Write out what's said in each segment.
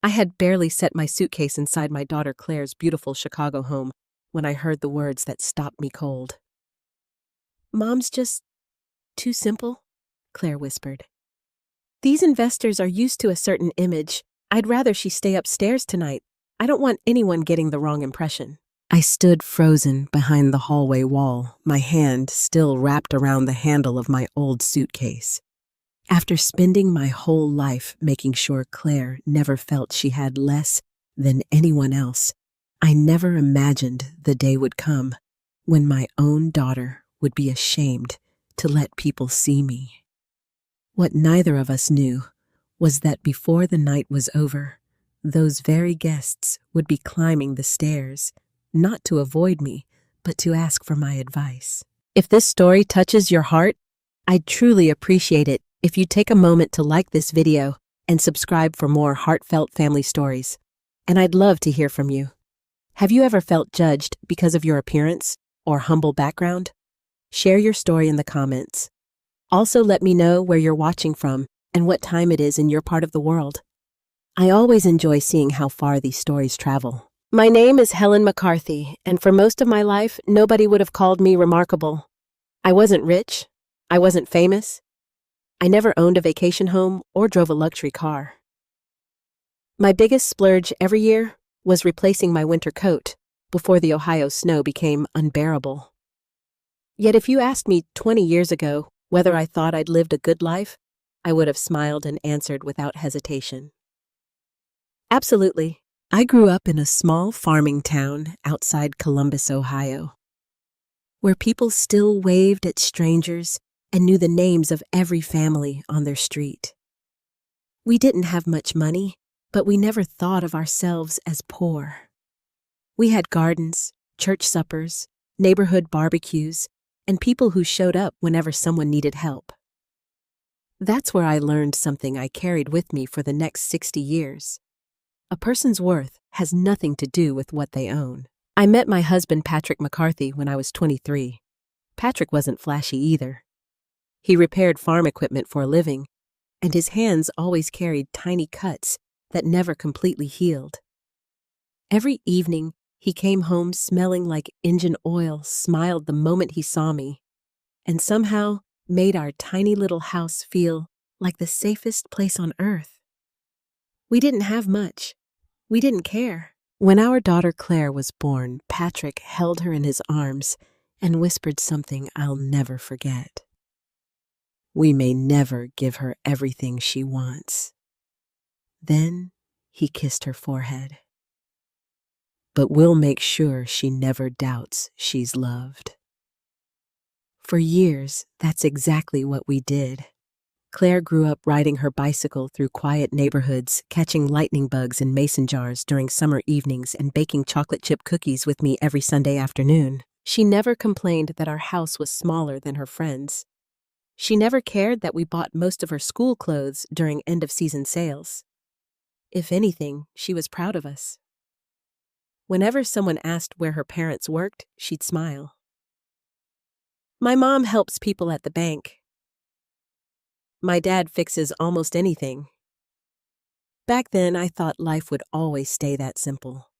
I had barely set my suitcase inside my daughter Claire's beautiful Chicago home when I heard the words that stopped me cold. "Mom's just too simple," Claire whispered. "These investors are used to a certain image. I'd rather she stay upstairs tonight. I don't want anyone getting the wrong impression." I stood frozen behind the hallway wall, my hand still wrapped around the handle of my old suitcase. After spending my whole life making sure Claire never felt she had less than anyone else, I never imagined the day would come when my own daughter would be ashamed to let people see me. What neither of us knew was that before the night was over, those very guests would be climbing the stairs, not to avoid me, but to ask for my advice. If this story touches your heart, I'd truly appreciate it if you take a moment to like this video and subscribe for more heartfelt family stories. And I'd love to hear from you. Have you ever felt judged because of your appearance or humble background? Share your story in the comments. Also, let me know where you're watching from and what time it is in your part of the world. I always enjoy seeing how far these stories travel. My name is Helen McCarthy, and for most of my life, nobody would have called me remarkable. I wasn't rich. I wasn't famous. I never owned a vacation home or drove a luxury car. My biggest splurge every year was replacing my winter coat before the Ohio snow became unbearable. Yet if you asked me 20 years ago whether I thought I'd lived a good life, I would have smiled and answered without hesitation. Absolutely. I grew up in a small farming town outside Columbus, Ohio, where people still waved at strangers and knew the names of every family on their street. We didn't have much money, but we never thought of ourselves as poor. We had gardens, church suppers, neighborhood barbecues, and people who showed up whenever someone needed help. That's where I learned something I carried with me for the next 60 years. A person's worth has nothing to do with what they own. I met my husband Patrick McCarthy when I was 23. Patrick wasn't flashy either. He repaired farm equipment for a living, and his hands always carried tiny cuts that never completely healed. Every evening, he came home smelling like engine oil, smiled the moment he saw me, and somehow made our tiny little house feel like the safest place on earth. We didn't have much. We didn't care. When our daughter Claire was born, Patrick held her in his arms and whispered something I'll never forget. "We may never give her everything she wants." Then he kissed her forehead. "But we'll make sure she never doubts she's loved." For years, that's exactly what we did. Claire grew up riding her bicycle through quiet neighborhoods, catching lightning bugs in mason jars during summer evenings and baking chocolate chip cookies with me every Sunday afternoon. She never complained that our house was smaller than her friends. She never cared that we bought most of her school clothes during end-of-season sales. If anything, she was proud of us. Whenever someone asked where her parents worked, she'd smile. "My mom helps people at the bank. My dad fixes almost anything." Back then, I thought life would always stay that simple.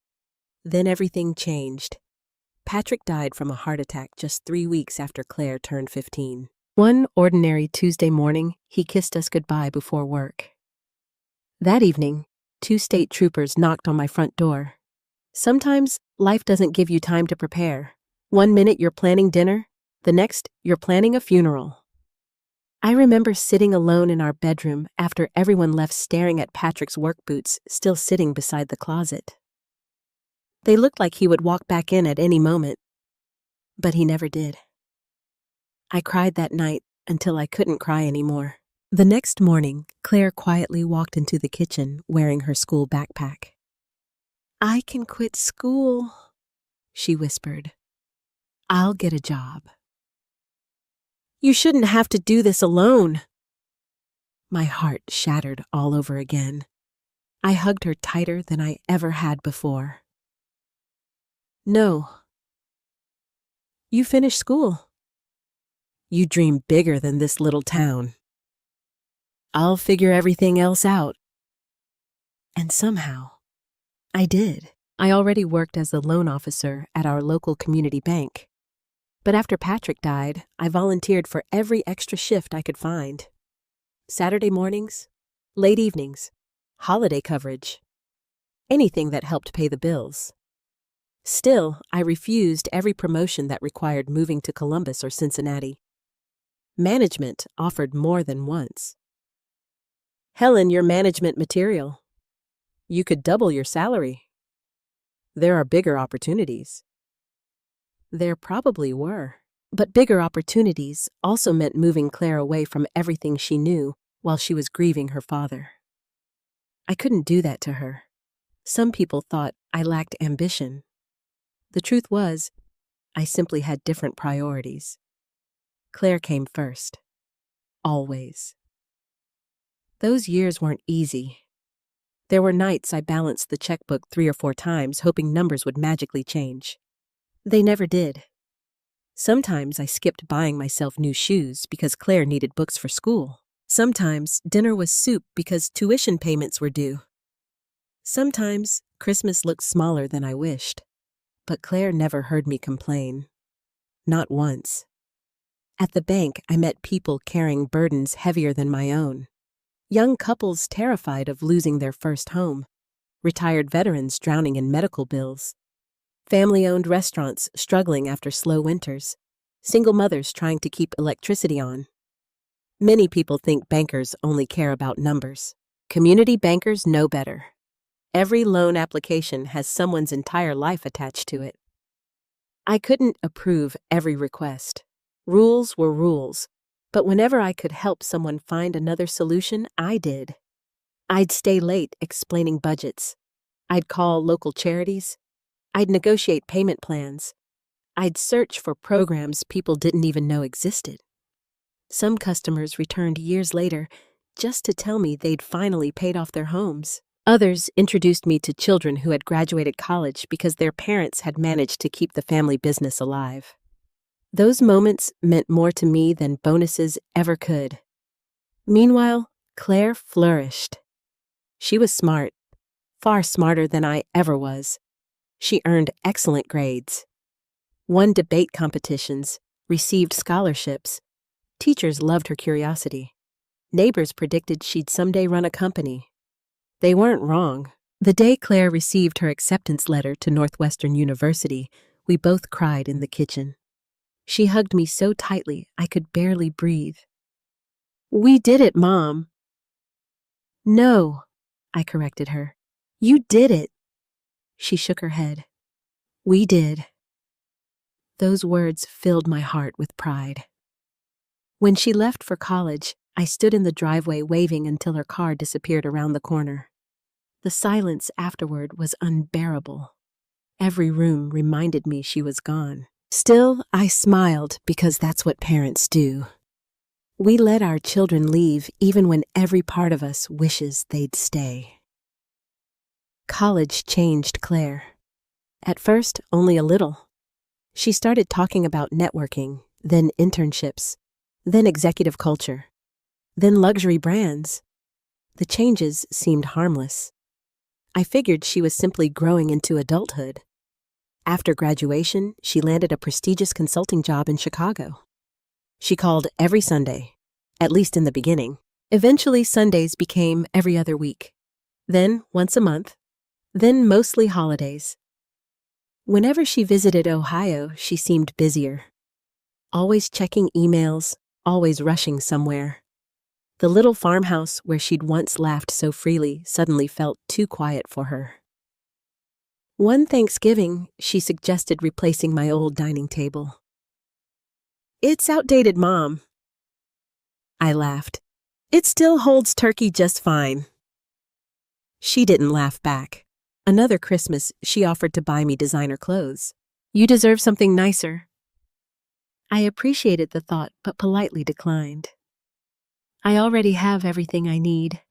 Then everything changed. Patrick died from a heart attack just 3 weeks after Claire turned 15. One ordinary Tuesday morning, he kissed us goodbye before work. That evening, 2 state troopers knocked on my front door. Sometimes, life doesn't give you time to prepare. One minute you're planning dinner, the next you're planning a funeral. I remember sitting alone in our bedroom after everyone left staring at Patrick's work boots still sitting beside the closet. They looked like he would walk back in at any moment, but he never did. I cried that night until I couldn't cry anymore. The next morning, Claire quietly walked into the kitchen wearing her school backpack. "I can quit school," she whispered. "I'll get a job." "You shouldn't have to do this alone." My heart shattered all over again. I hugged her tighter than I ever had before. "No. You finished school. You dream bigger than this little town. I'll figure everything else out." And somehow, I did. I already worked as a loan officer at our local community bank. But after Patrick died, I volunteered for every extra shift I could find. Saturday mornings, late evenings, holiday coverage, anything that helped pay the bills. Still, I refused every promotion that required moving to Columbus or Cincinnati. Management offered more than once. Helen, you're management material. You could double your salary. There are bigger opportunities. There probably were. But bigger opportunities also meant moving Claire away from everything she knew while she was grieving her father. I couldn't do that to her. Some people thought I lacked ambition. The truth was, I simply had different priorities. Claire came first. Always. Those years weren't easy. There were nights I balanced the checkbook 3 or 4 times, hoping numbers would magically change. They never did. Sometimes I skipped buying myself new shoes because Claire needed books for school. Sometimes dinner was soup because tuition payments were due. Sometimes Christmas looked smaller than I wished. But Claire never heard me complain. Not once. At the bank, I met people carrying burdens heavier than my own. Young couples terrified of losing their first home. Retired veterans drowning in medical bills. Family-owned restaurants struggling after slow winters. Single mothers trying to keep electricity on. Many people think bankers only care about numbers. Community bankers know better. Every loan application has someone's entire life attached to it. I couldn't approve every request. Rules were rules, but whenever I could help someone find another solution, I did. I'd stay late explaining budgets. I'd call local charities. I'd negotiate payment plans. I'd search for programs people didn't even know existed. Some customers returned years later just to tell me they'd finally paid off their homes. Others introduced me to children who had graduated college because their parents had managed to keep the family business alive. Those moments meant more to me than bonuses ever could. Meanwhile, Claire flourished. She was smart, far smarter than I ever was. She earned excellent grades, won debate competitions, received scholarships. Teachers loved her curiosity. Neighbors predicted she'd someday run a company. They weren't wrong. The day Claire received her acceptance letter to Northwestern University, we both cried in the kitchen. She hugged me so tightly I could barely breathe. "We did it, Mom." "No," I corrected her. "You did it." She shook her head. "We did." Those words filled my heart with pride. When she left for college, I stood in the driveway waving until her car disappeared around the corner. The silence afterward was unbearable. Every room reminded me she was gone. Still, I smiled because that's what parents do. We let our children leave even when every part of us wishes they'd stay. College changed Claire. At first, only a little. She started talking about networking, then internships, then executive culture, then luxury brands. The changes seemed harmless. I figured she was simply growing into adulthood. After graduation, she landed a prestigious consulting job in Chicago. She called every Sunday, at least in the beginning. Eventually, Sundays became every other week, then once a month, then mostly holidays. Whenever she visited Ohio, she seemed busier. Always checking emails, always rushing somewhere. The little farmhouse where she'd once laughed so freely suddenly felt too quiet for her. One Thanksgiving, she suggested replacing my old dining table. "It's outdated, Mom." I laughed. "It still holds turkey just fine." She didn't laugh back. Another Christmas, she offered to buy me designer clothes. "You deserve something nicer." I appreciated the thought, but politely declined. "I already have everything I need."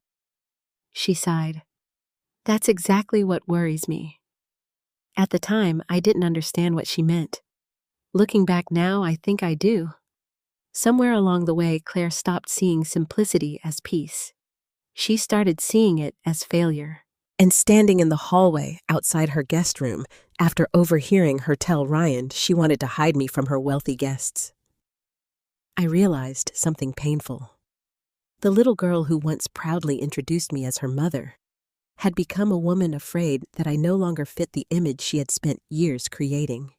She sighed. "That's exactly what worries me." At the time, I didn't understand what she meant. Looking back now, I think I do. Somewhere along the way, Claire stopped seeing simplicity as peace. She started seeing it as failure. and standing in the hallway outside her guest room after overhearing her tell Ryan she wanted to hide me from her wealthy guests. I realized something painful. The little girl who once proudly introduced me as her mother had become a woman afraid that I no longer fit the image she had spent years creating.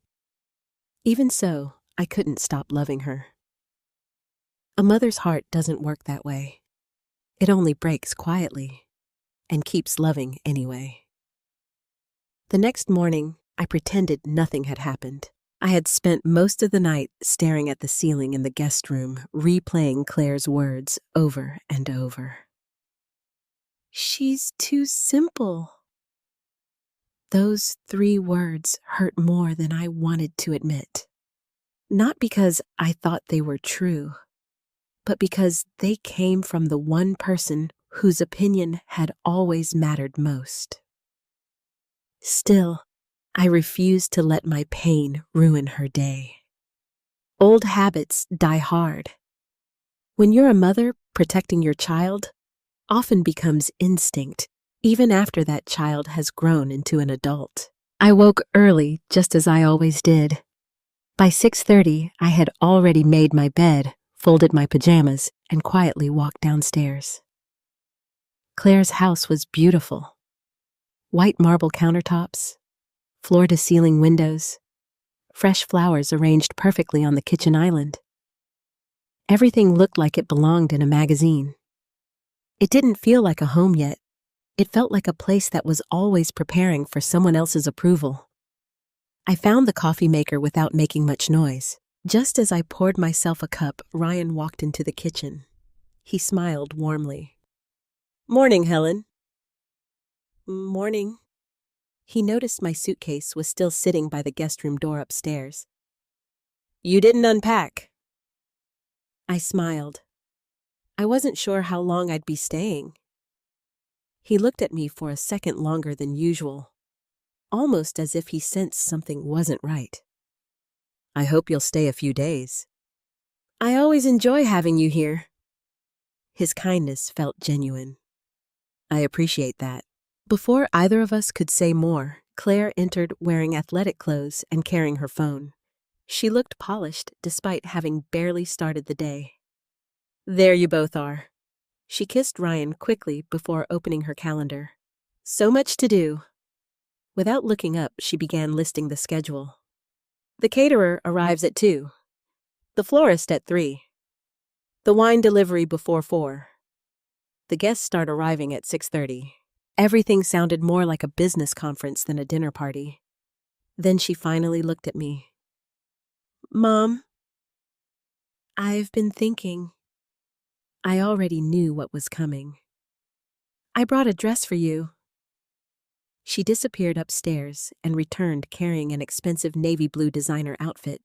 Even so, I couldn't stop loving her. A mother's heart doesn't work that way. It only breaks quietly and keeps loving anyway. The next morning, I pretended nothing had happened. I had spent most of the night staring at the ceiling in the guest room, replaying Claire's words over and over. She's too simple. Those 3 words hurt more than I wanted to admit. Not because I thought they were true, but because they came from the one person whose opinion had always mattered most. Still, I refused to let my pain ruin her day. Old habits die hard. When you're a mother, protecting your child often becomes instinct, even after that child has grown into an adult. I woke early, just as I always did. By 6:30, I had already made my bed, folded my pajamas, and quietly walked downstairs. Claire's house was beautiful. White marble countertops, floor-to-ceiling windows, fresh flowers arranged perfectly on the kitchen island. Everything looked like it belonged in a magazine. It didn't feel like a home yet. It felt like a place that was always preparing for someone else's approval. I found the coffee maker without making much noise. Just as I poured myself a cup, Ryan walked into the kitchen. He smiled warmly. "Morning, Helen." "Morning." He noticed my suitcase was still sitting by the guest room door upstairs. "You didn't unpack." I smiled. I wasn't sure how long I'd be staying. He looked at me for a second longer than usual, almost as if he sensed something wasn't right. "I hope you'll stay a few days." "I always enjoy having you here." His kindness felt genuine. "I appreciate that." Before either of us could say more, Claire entered wearing athletic clothes and carrying her phone. She looked polished despite having barely started the day. "There you both are." She kissed Ryan quickly before opening her calendar. "So much to do." Without looking up, she began listing the schedule. "The caterer arrives at 2. The florist at 3. The wine delivery before 4. The guests start arriving at 6:30. Everything sounded more like a business conference than a dinner party. Then she finally looked at me. "Mom, I've been thinking." I already knew what was coming. "I brought a dress for you." She disappeared upstairs and returned carrying an expensive navy blue designer outfit.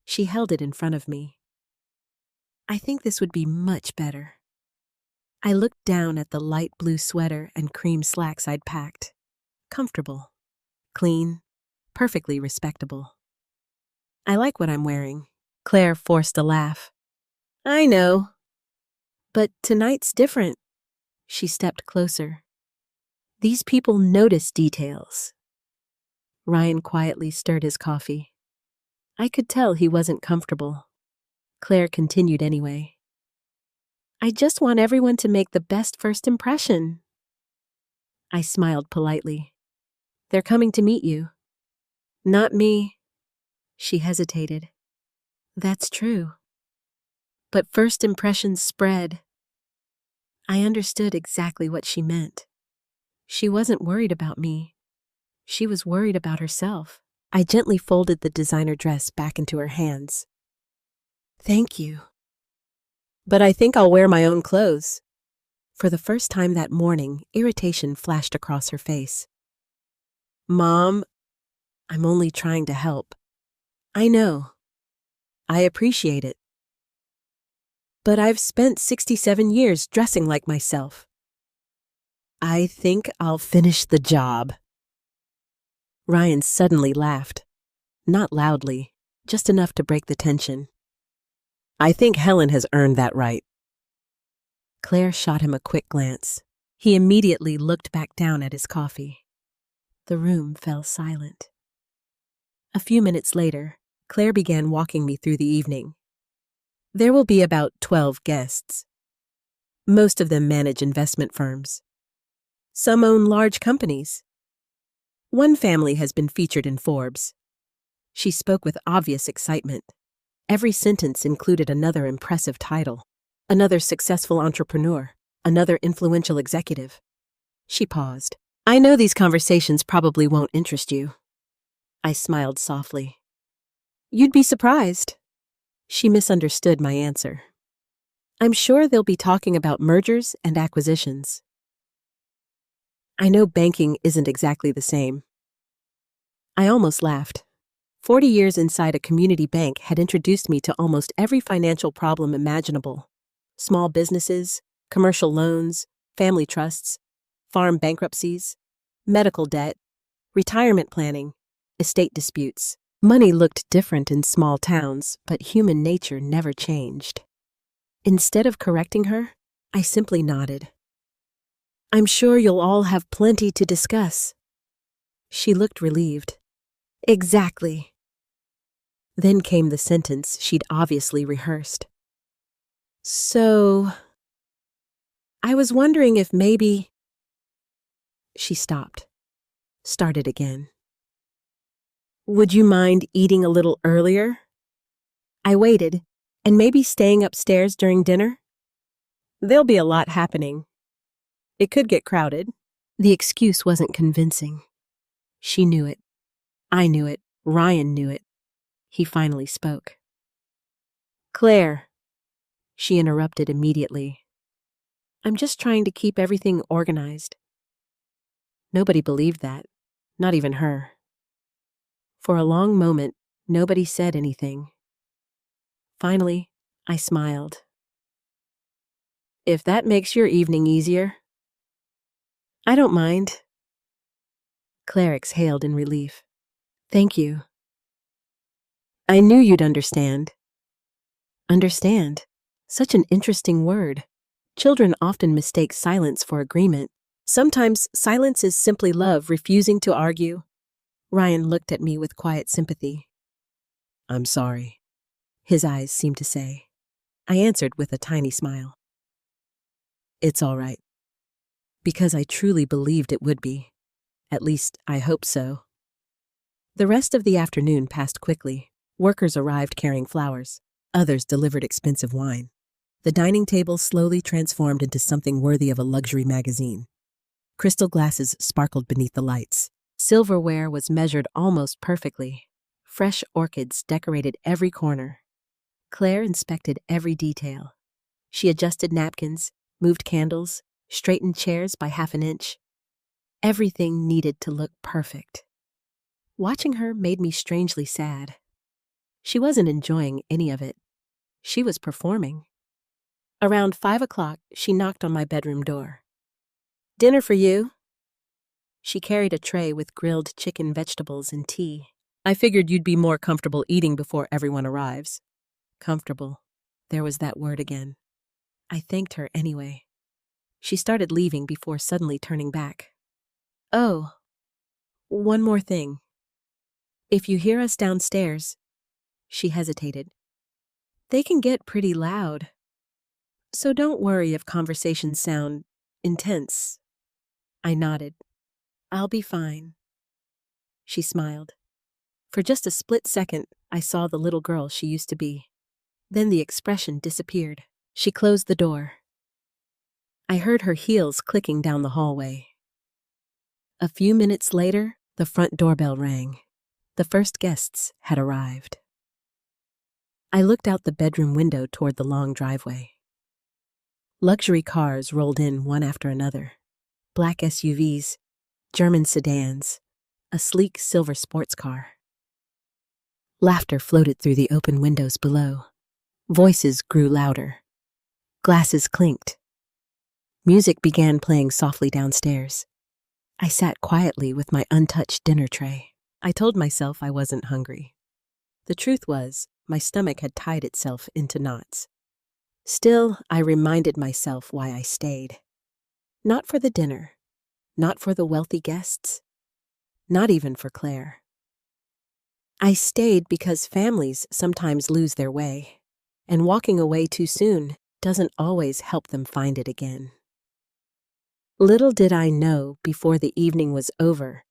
She held it in front of me. "I think this would be much better." I looked down at the light blue sweater and cream slacks I'd packed. Comfortable, clean, perfectly respectable. "I like what I'm wearing." Claire forced a laugh. "I know. But tonight's different." She stepped closer. "These people notice details." Ryan quietly stirred his coffee. I could tell he wasn't comfortable. Claire continued anyway. "I just want everyone to make the best first impression." I smiled politely. "They're coming to meet you." "Not me." She hesitated. "That's true. But first impressions spread." I understood exactly what she meant. She wasn't worried about me. She was worried about herself. I gently folded the designer dress back into her hands. "Thank you. But I think I'll wear my own clothes." For the first time that morning, irritation flashed across her face. "Mom, I'm only trying to help." "I know. I appreciate it. But I've spent 67 years dressing like myself. I think I'll finish the job." Ryan suddenly laughed. Not loudly, just enough to break the tension. "I think Helen has earned that right." Claire shot him a quick glance. He immediately looked back down at his coffee. The room fell silent. A few minutes later, Claire began walking me through the evening. There will be about 12 guests. Most of them manage investment firms. Some own large companies. One family has been featured in Forbes. She spoke with obvious excitement. Every sentence included another impressive title, another successful entrepreneur, another influential executive. She paused. I know these conversations probably won't interest you. I smiled softly. You'd be surprised. She misunderstood my answer. I'm sure they'll be talking about mergers and acquisitions. I know banking isn't exactly the same. I almost laughed. 40 years inside a community bank had introduced me to almost every financial problem imaginable. Small businesses, commercial loans, family trusts, farm bankruptcies, medical debt, retirement planning, estate disputes. Money looked different in small towns, but human nature never changed. Instead of correcting her, I simply nodded. I'm sure you'll all have plenty to discuss. She looked relieved. Exactly. Then came the sentence she'd obviously rehearsed. So, I was wondering if maybe... She stopped, started again. Would you mind eating a little earlier? I waited, and maybe staying upstairs during dinner? There'll be a lot happening. It could get crowded. The excuse wasn't convincing. She knew it. I knew it. Ryan knew it. He finally spoke. Claire, she interrupted immediately. I'm just trying to keep everything organized. Nobody believed that, not even her. For a long moment, nobody said anything. Finally, I smiled. If that makes your evening easier. I don't mind. Claire exhaled in relief. Thank you. I knew you'd understand. Understand? Such an interesting word. Children often mistake silence for agreement. Sometimes silence is simply love refusing to argue. Ryan looked at me with quiet sympathy. I'm sorry, his eyes seemed to say. I answered with a tiny smile. It's all right. Because I truly believed it would be. At least, I hope so. The rest of the afternoon passed quickly. Workers arrived carrying flowers. Others delivered expensive wine. The dining table slowly transformed into something worthy of a luxury magazine. Crystal glasses sparkled beneath the lights. Silverware was measured almost perfectly. Fresh orchids decorated every corner. Claire inspected every detail. She adjusted napkins, moved candles, straightened chairs by half an inch. Everything needed to look perfect. Watching her made me strangely sad. She wasn't enjoying any of it. She was performing. Around 5 o'clock, she knocked on my bedroom door. Dinner for you. She carried a tray with grilled chicken, vegetables, and tea. I figured you'd be more comfortable eating before everyone arrives. Comfortable. There was that word again. I thanked her anyway. She started leaving before suddenly turning back. Oh, one more thing. If you hear us downstairs, she hesitated. They can get pretty loud. So don't worry if conversations sound intense. I nodded. I'll be fine. She smiled. For just a split second, I saw the little girl she used to be. Then the expression disappeared. She closed the door. I heard her heels clicking down the hallway. A few minutes later, the front doorbell rang. The first guests had arrived. I looked out the bedroom window toward the long driveway. Luxury cars rolled in one after another. Black SUVs, German sedans, a sleek silver sports car. Laughter floated through the open windows below. Voices grew louder. Glasses clinked. Music began playing softly downstairs. I sat quietly with my untouched dinner tray. I told myself I wasn't hungry. The truth was, my stomach had tied itself into knots. Still, I reminded myself why I stayed. Not for the dinner, not for the wealthy guests, not even for Claire. I stayed because families sometimes lose their way, and walking away too soon doesn't always help them find it again. Little did I know before the evening was over,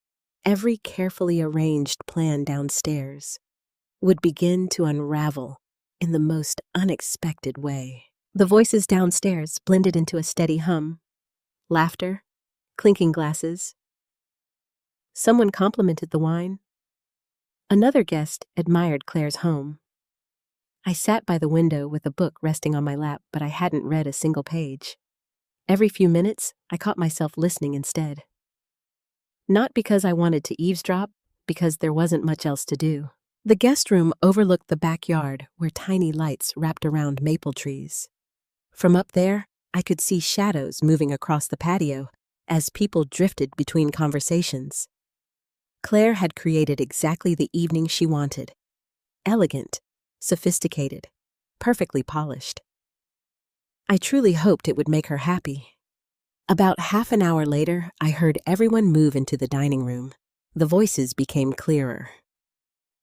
every carefully arranged plan downstairs would begin to unravel in the most unexpected way. The voices downstairs blended into a steady hum. Laughter, clinking glasses. Someone complimented the wine. Another guest admired Claire's home. I sat by the window with a book resting on my lap, but I hadn't read a single page. Every few minutes, I caught myself listening instead. Not because I wanted to eavesdrop, because there wasn't much else to do. The guest room overlooked the backyard where tiny lights wrapped around maple trees. From up there, I could see shadows moving across the patio as people drifted between conversations. Claire had created exactly the evening she wanted. Elegant, sophisticated, perfectly polished. I truly hoped it would make her happy. About half an hour later, I heard everyone move into the dining room. The voices became clearer.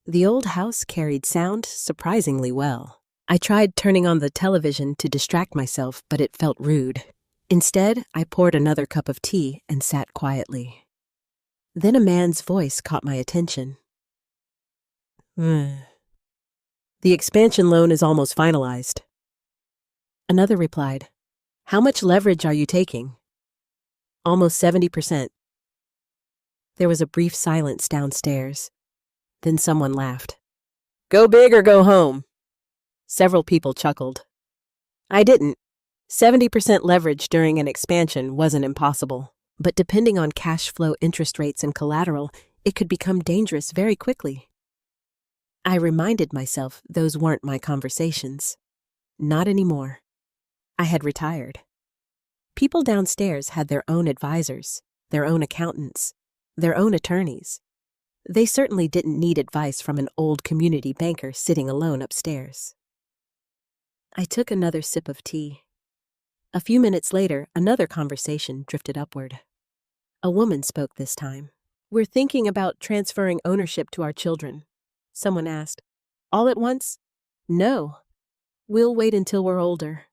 The old house carried sound surprisingly well. I tried turning on the television to distract myself, but it felt rude. Instead, I poured another cup of tea and sat quietly. Then a man's voice caught my attention. The expansion loan is almost finalized. Another replied, "How much leverage are you taking?" "Almost 70%. There was a brief silence downstairs. Then someone laughed. "Go big or go home." Several people chuckled. I didn't. 70% leverage during an expansion wasn't impossible, but depending on cash flow, interest rates, and collateral, it could become dangerous very quickly. I reminded myself those weren't my conversations. Not anymore. I had retired. People downstairs had their own advisors, their own accountants, their own attorneys. They certainly didn't need advice from an old community banker sitting alone upstairs. I took another sip of tea. A few minutes later, another conversation drifted upward. A woman spoke this time. "We're thinking about transferring ownership to our children." Someone asked, "All at once?" "No. We'll wait until we're older."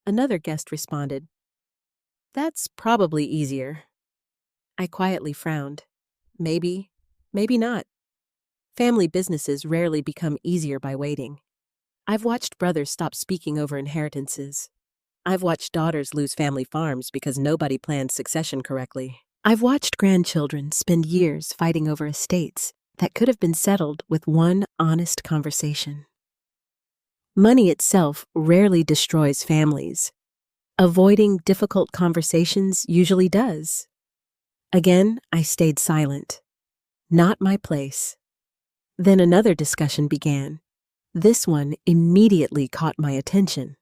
Another guest responded, "That's probably easier." I quietly frowned. Maybe, maybe not. Family businesses rarely become easier by waiting. I've watched brothers stop speaking over inheritances. I've watched daughters lose family farms because nobody planned succession correctly. I've watched grandchildren spend years fighting over estates that could have been settled with one honest conversation. Money itself rarely destroys families. Avoiding difficult conversations usually does. Again, I stayed silent. Not my place. Then another discussion began. This one immediately caught my attention.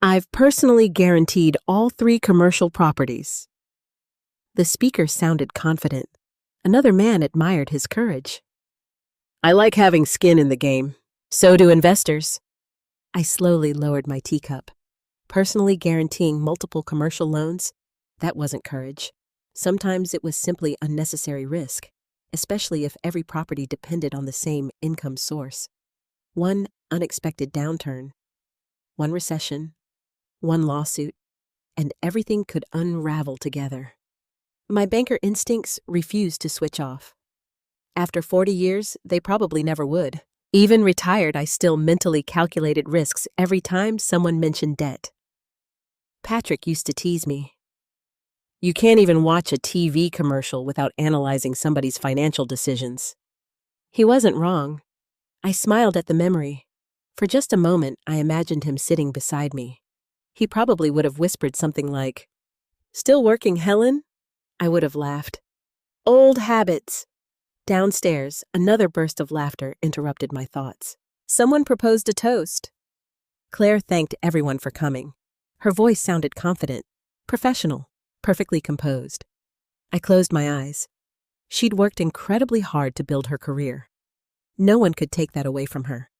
"I've personally guaranteed all 3 commercial properties." The speaker sounded confident. Another man admired his courage. "I like having skin in the game. So do investors." I slowly lowered my teacup. Personally guaranteeing multiple commercial loans? That wasn't courage. Sometimes it was simply unnecessary risk, especially if every property depended on the same income source. One unexpected downturn, one recession, one lawsuit, and everything could unravel together. My banker instincts refused to switch off. After 40 years, they probably never would. Even retired, I still mentally calculated risks every time someone mentioned debt. Patrick used to tease me. "You can't even watch a TV commercial without analyzing somebody's financial decisions." He wasn't wrong. I smiled at the memory. For just a moment, I imagined him sitting beside me. He probably would have whispered something like, "Still working, Helen?" I would have laughed. Old habits. Downstairs, another burst of laughter interrupted my thoughts. Someone proposed a toast. Claire thanked everyone for coming. Her voice sounded confident, professional, perfectly composed. I closed my eyes. She'd worked incredibly hard to build her career. No one could take that away from her.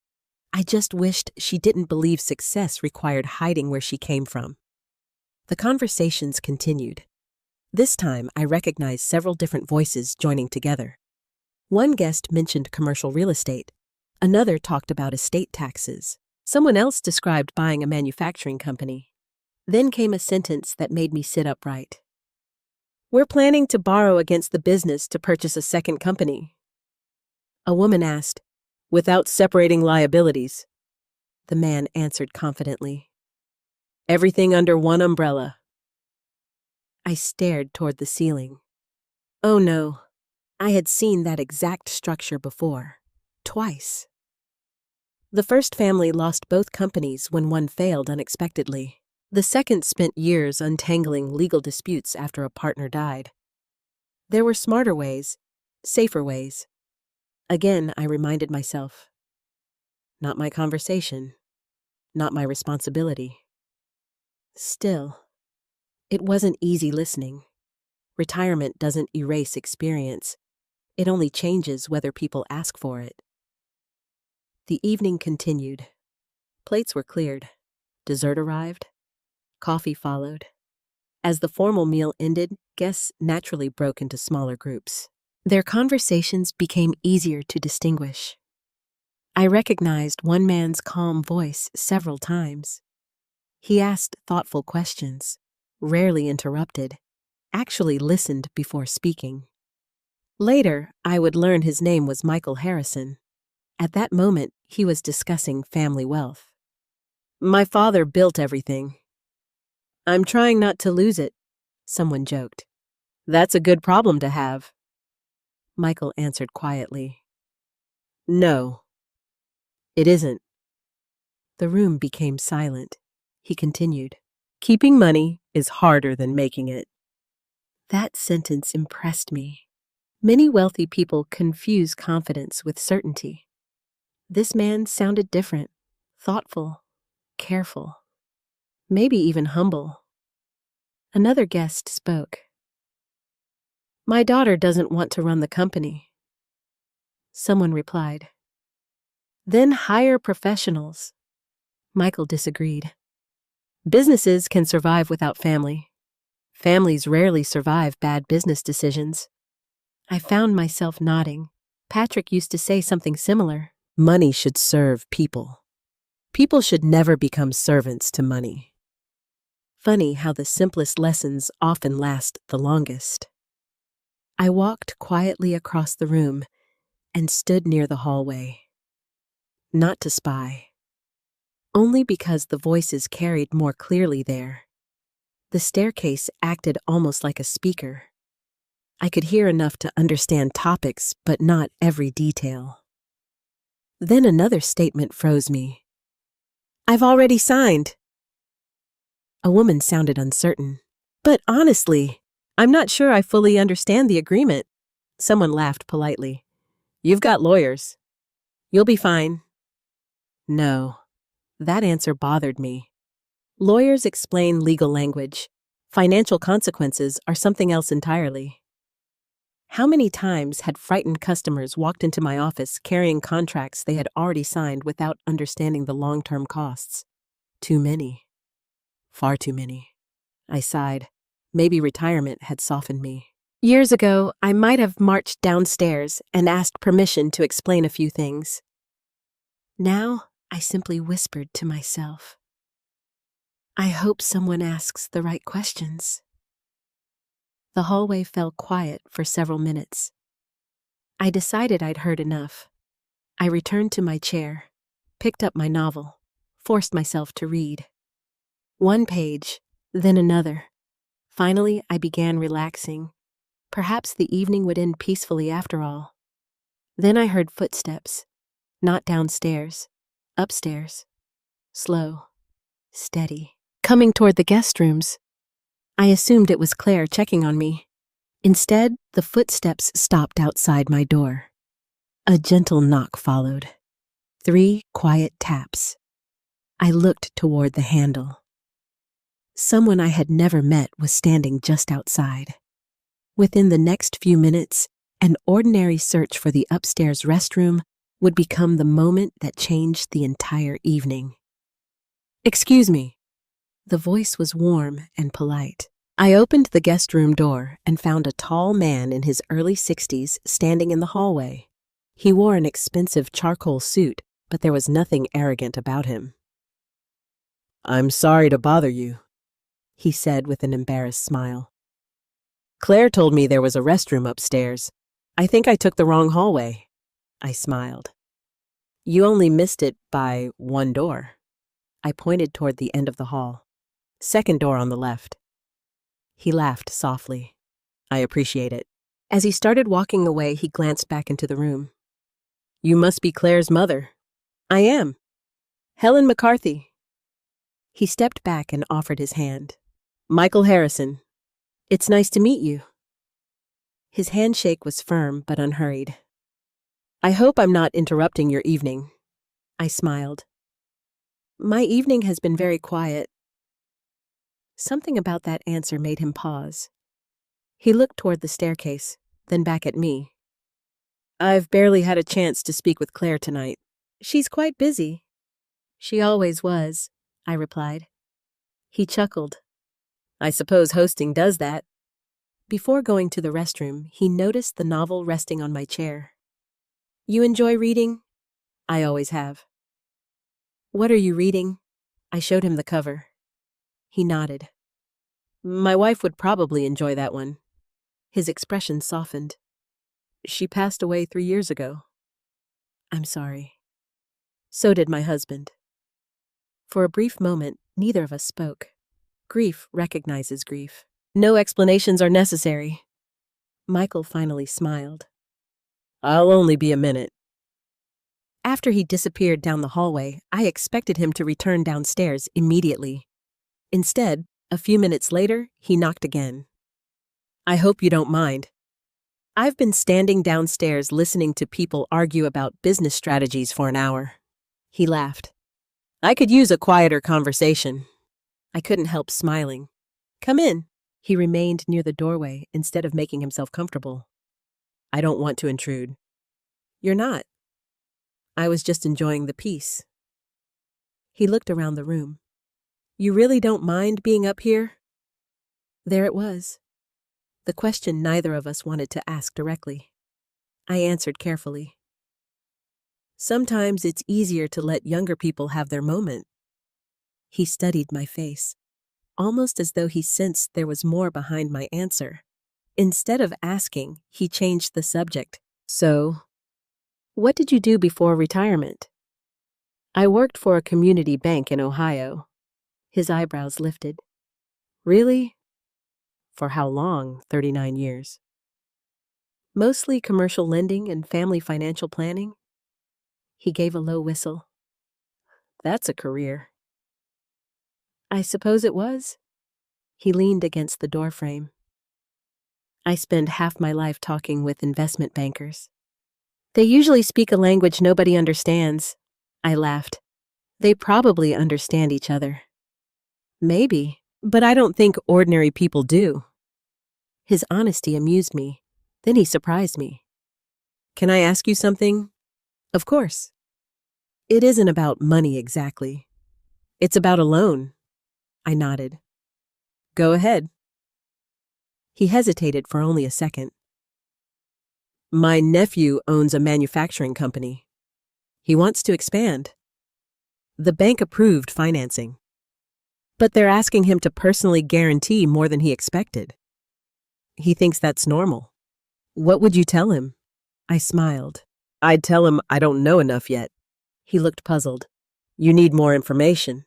I just wished she didn't believe success required hiding where she came from. The conversations continued. This time, I recognized several different voices joining together. One guest mentioned commercial real estate. Another talked about estate taxes. Someone else described buying a manufacturing company. Then came a sentence that made me sit upright. "We're planning to borrow against the business to purchase a second company." A woman asked, "Without separating liabilities?" The man answered confidently, "Everything under one umbrella." I stared toward the ceiling. Oh no, I had seen that exact structure before, twice. The first family lost both companies when one failed unexpectedly. The second spent years untangling legal disputes after a partner died. There were smarter ways, safer ways. Again, I reminded myself, not my conversation, not my responsibility. Still, it wasn't easy listening. Retirement doesn't erase experience. It only changes whether people ask for it. The evening continued. Plates were cleared. Dessert arrived. Coffee followed. As the formal meal ended, guests naturally broke into smaller groups. Their conversations became easier to distinguish. I recognized one man's calm voice several times. He asked thoughtful questions, rarely interrupted, actually listened before speaking. Later, I would learn his name was Michael Harrison. At that moment, he was discussing family wealth. "My father built everything. I'm trying not to lose it," someone joked. "That's a good problem to have." Michael answered quietly, "No, it isn't." The room became silent. He continued, "Keeping money is harder than making it." That sentence impressed me. Many wealthy people confuse confidence with certainty. This man sounded different, thoughtful, careful, maybe even humble. Another guest spoke. "My daughter doesn't want to run the company." Someone replied, "Then hire professionals." Michael disagreed. "Businesses can survive without family. Families rarely survive bad business decisions." I found myself nodding. Patrick used to say something similar. Money should serve people. People should never become servants to money. Funny how the simplest lessons often last the longest. I walked quietly across the room and stood near the hallway. Not to spy. Only because the voices carried more clearly there. The staircase acted almost like a speaker. I could hear enough to understand topics, but not every detail. Then another statement froze me. "I've already signed." A woman sounded uncertain. "But honestly, I'm not sure I fully understand the agreement." Someone laughed politely. "You've got lawyers. You'll be fine." No, that answer bothered me. Lawyers explain legal language. Financial consequences are something else entirely. How many times had frightened customers walked into my office carrying contracts they had already signed without understanding the long-term costs? Too many. Far too many. I sighed. Maybe retirement had softened me. Years ago, I might have marched downstairs and asked permission to explain a few things. Now, I simply whispered to myself, "I hope someone asks the right questions." The hallway fell quiet for several minutes. I decided I'd heard enough. I returned to my chair, picked up my novel, forced myself to read. One page, then another. Finally, I began relaxing. Perhaps the evening would end peacefully after all. Then I heard footsteps, not downstairs, upstairs. Slow, steady, coming toward the guest rooms. I assumed it was Claire checking on me. Instead, the footsteps stopped outside my door. A gentle knock followed. 3 quiet taps. I looked toward the handle. Someone I had never met was standing just outside. Within the next few minutes, an ordinary search for the upstairs restroom would become the moment that changed the entire evening. "Excuse me." The voice was warm and polite. I opened the guest room door and found a tall man in his early 60s standing in the hallway. He wore an expensive charcoal suit, but there was nothing arrogant about him. "I'm sorry to bother you," he said with an embarrassed smile. "Claire told me there was a restroom upstairs. I think I took the wrong hallway." I smiled. "You only missed it by one door." I pointed toward the end of the hall. "Second door on the left." He laughed softly. "I appreciate it." As he started walking away, he glanced back into the room. "You must be Claire's mother." "I am. Helen McCarthy." He stepped back and offered his hand. "Michael Harrison. It's nice to meet you." His handshake was firm but unhurried. "I hope I'm not interrupting your evening." I smiled. "My evening has been very quiet." Something about that answer made him pause. He looked toward the staircase, then back at me. "I've barely had a chance to speak with Claire tonight." "She's quite busy." "She always was," I replied. He chuckled. "I suppose hosting does that." Before going to the restroom, he noticed the novel resting on my chair. "You enjoy reading?" "I always have." "What are you reading?" I showed him the cover. He nodded. "My wife would probably enjoy that one." His expression softened. "She passed away 3 years ago." "I'm sorry." "So did my husband." For a brief moment, neither of us spoke. Grief recognizes grief. "No explanations are necessary." Michael finally smiled. "I'll only be a minute." After he disappeared down the hallway, I expected him to return downstairs immediately. Instead, a few minutes later, he knocked again. "I hope you don't mind. I've been standing downstairs listening to people argue about business strategies for an hour." He laughed. "I could use a quieter conversation." I couldn't help smiling. "Come in." He remained near the doorway instead of making himself comfortable. "I don't want to intrude." "You're not." I was just enjoying the peace. He looked around the room. "You really don't mind being up here?" There it was. The question neither of us wanted to ask directly. I answered carefully. "Sometimes it's easier to let younger people have their moment." He studied my face, almost as though he sensed there was more behind my answer. Instead of asking, he changed the subject. "So, what did you do before retirement?" "I worked for a community bank in Ohio." His eyebrows lifted. "Really? For how long? 39 years. "Mostly commercial lending and family financial planning." He gave a low whistle. "That's a career." "I suppose it was." He leaned against the doorframe. "I spend half my life talking with investment bankers. They usually speak a language nobody understands." I laughed. "They probably understand each other." "Maybe, but I don't think ordinary people do." His honesty amused me. Then he surprised me. "Can I ask you something?" "Of course." "It isn't about money exactly. It's about a loan." I nodded. "Go ahead." He hesitated for only a second. "My nephew owns a manufacturing company. He wants to expand. The bank approved financing, but they're asking him to personally guarantee more than he expected. He thinks that's normal." "What would you tell him?" I smiled. "I'd tell him I don't know enough yet." He looked puzzled. "You need more information."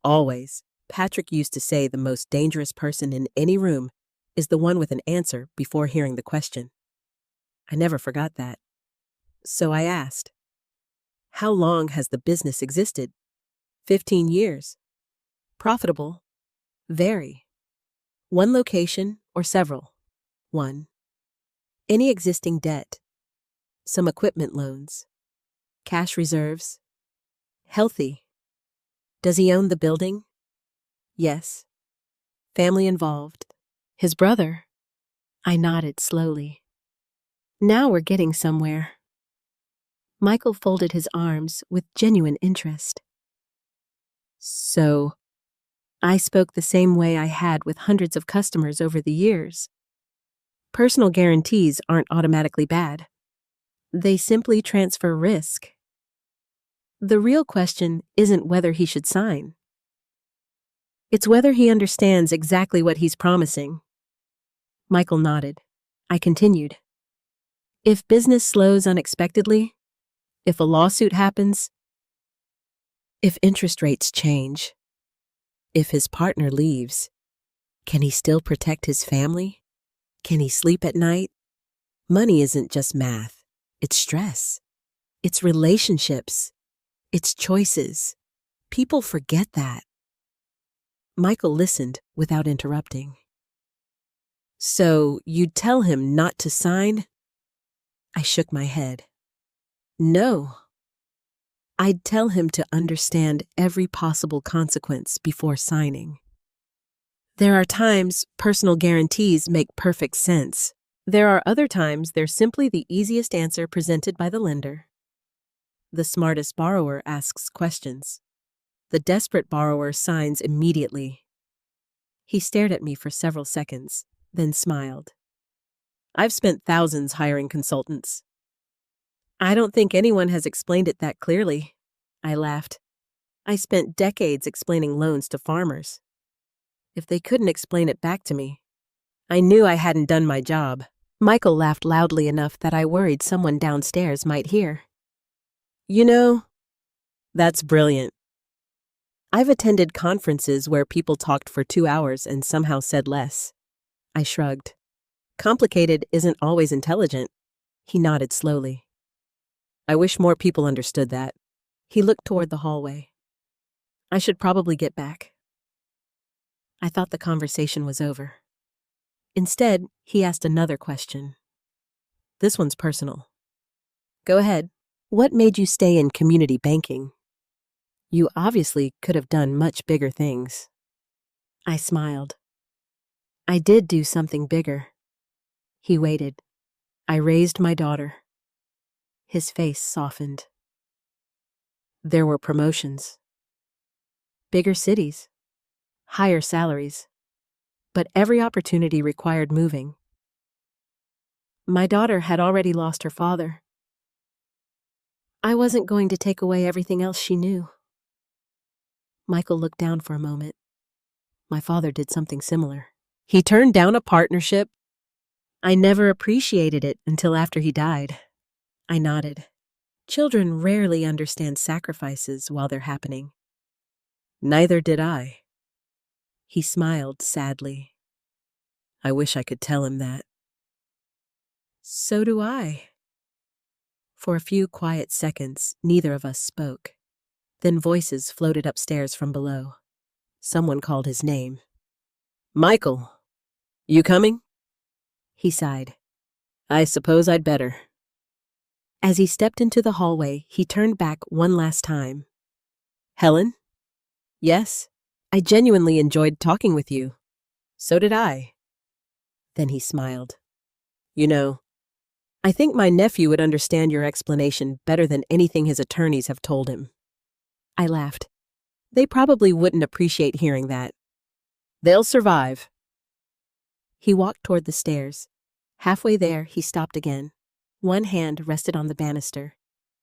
Always. Patrick used to say the most dangerous person in any room is the one with an answer before hearing the question. I never forgot that. So I asked, "How long has the business existed?" 15 years. "Profitable?" "Very." "One location or several?" "One." "Any existing debt?" "Some equipment loans." "Cash reserves?" "Healthy." "Does he own the building?" "Yes." "Family involved?" "His brother." I nodded slowly. Now we're getting somewhere. Michael folded his arms with genuine interest. "So, I spoke the same way I had with hundreds of customers over the years. Personal guarantees aren't automatically bad. They simply transfer risk. The real question isn't whether he should sign. It's whether he understands exactly what he's promising. Michael nodded. I continued. If business slows unexpectedly, if a lawsuit happens, if interest rates change, if his partner leaves, can he still protect his family? Can he sleep at night? Money isn't just math. It's stress. It's relationships. It's choices. People forget that. Michael listened without interrupting. So you'd tell him not to sign? I shook my head. No. I'd tell him to understand every possible consequence before signing. There are times personal guarantees make perfect sense. There are other times they're simply the easiest answer presented by the lender. The smartest borrower asks questions. The desperate borrower signs immediately. He stared at me for several seconds, then smiled. I've spent thousands hiring consultants. I don't think anyone has explained it that clearly. I laughed. I spent decades explaining loans to farmers. If they couldn't explain it back to me, I knew I hadn't done my job. Michael laughed loudly enough that I worried someone downstairs might hear. You know, that's brilliant. I've attended conferences where people talked for 2 hours and somehow said less. I shrugged. Complicated isn't always intelligent. He nodded slowly. I wish more people understood that. He looked toward the hallway. I should probably get back. I thought the conversation was over. Instead, he asked another question. This one's personal. Go ahead. What made you stay in community banking? You obviously could have done much bigger things. I smiled. I did do something bigger. He waited. I raised my daughter. His face softened. There were promotions. Bigger cities. Higher salaries. But every opportunity required moving. My daughter had already lost her father. I wasn't going to take away everything else she knew. Michael looked down for a moment. My father did something similar. He turned down a partnership. I never appreciated it until after he died. I nodded. Children rarely understand sacrifices while they're happening. Neither did I. He smiled sadly. I wish I could tell him that. So do I. For a few quiet seconds, neither of us spoke. Then voices floated upstairs from below. Someone called his name. Michael, you coming? He sighed. I suppose I'd better. As he stepped into the hallway, he turned back one last time. Helen? Yes, I genuinely enjoyed talking with you. So did I. Then he smiled. You know, I think my nephew would understand your explanation better than anything his attorneys have told him. I laughed. They probably wouldn't appreciate hearing that. They'll survive. He walked toward the stairs. Halfway there, he stopped again. One hand rested on the banister.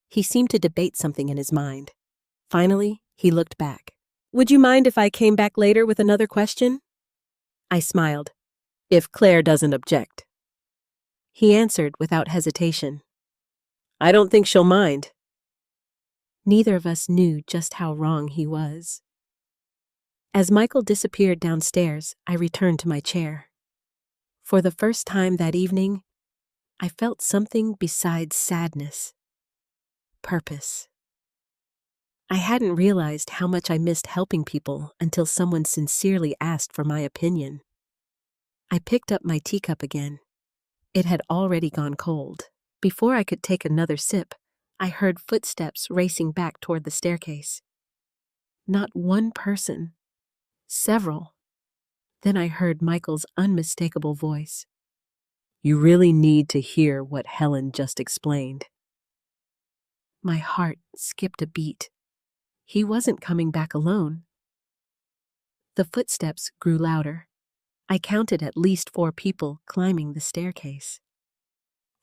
He seemed to debate something in his mind. Finally, he looked back. Would you mind if I came back later with another question? I smiled. If Claire doesn't object. He answered without hesitation. I don't think she'll mind. Neither of us knew just how wrong he was. As Michael disappeared downstairs, I returned to my chair. For the first time that evening, I felt something besides sadness. Purpose. I hadn't realized how much I missed helping people until someone sincerely asked for my opinion. I picked up my teacup again. It had already gone cold. Before I could take another sip, I heard footsteps racing back toward the staircase. Not one person. Several. Then I heard Michael's unmistakable voice. You really need to hear what Helen just explained. My heart skipped a beat. He wasn't coming back alone. The footsteps grew louder. I counted at least 4 people climbing the staircase.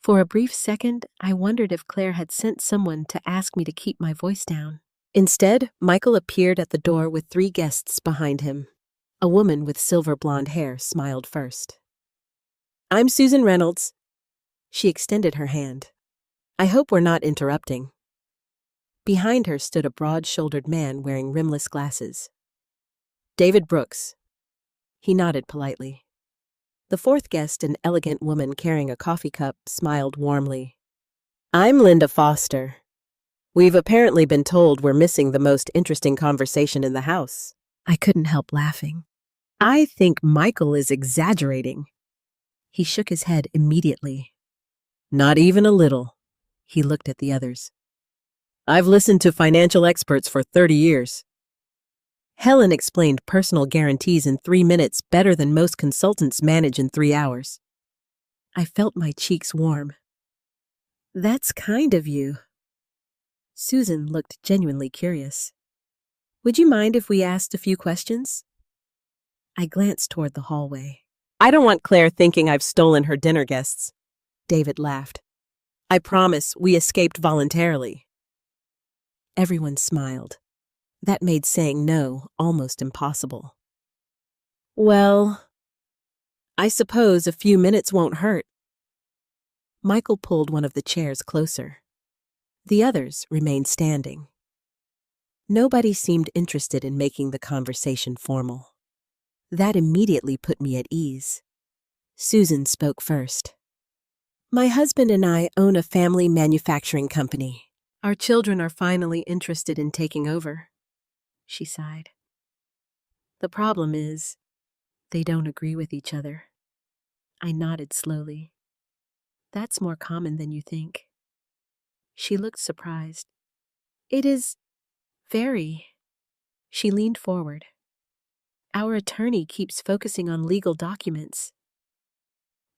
For a brief second, I wondered if Claire had sent someone to ask me to keep my voice down. Instead, Michael appeared at the door with 3 guests behind him. A woman with silver blonde hair smiled first. "I'm Susan Reynolds." She extended her hand. "I hope we're not interrupting." Behind her stood a broad-shouldered man wearing rimless glasses. "David Brooks." He nodded politely. The 4th guest, an elegant woman carrying a coffee cup, smiled warmly. "I'm Linda Foster. We've apparently been told we're missing the most interesting conversation in the house." I couldn't help laughing. "I think Michael is exaggerating." He shook his head immediately. "Not even a little." He looked at the others. "I've listened to financial experts for 30 years. Helen explained personal guarantees in 3 minutes better than most consultants manage in 3 hours. I felt my cheeks warm. "That's kind of you." Susan looked genuinely curious. "Would you mind if we asked a few questions?" I glanced toward the hallway. "I don't want Claire thinking I've stolen her dinner guests." David laughed. "I promise we escaped voluntarily." Everyone smiled. That made saying no almost impossible. "Well, I suppose a few minutes won't hurt." Michael pulled one of the chairs closer. The others remained standing. Nobody seemed interested in making the conversation formal. That immediately put me at ease. Susan spoke first. "My husband and I own a family manufacturing company. Our children are finally interested in taking over." She sighed. "The problem is, they don't agree with each other." I nodded slowly. "That's more common than you think." She looked surprised. "It is very." She leaned forward. "Our attorney keeps focusing on legal documents.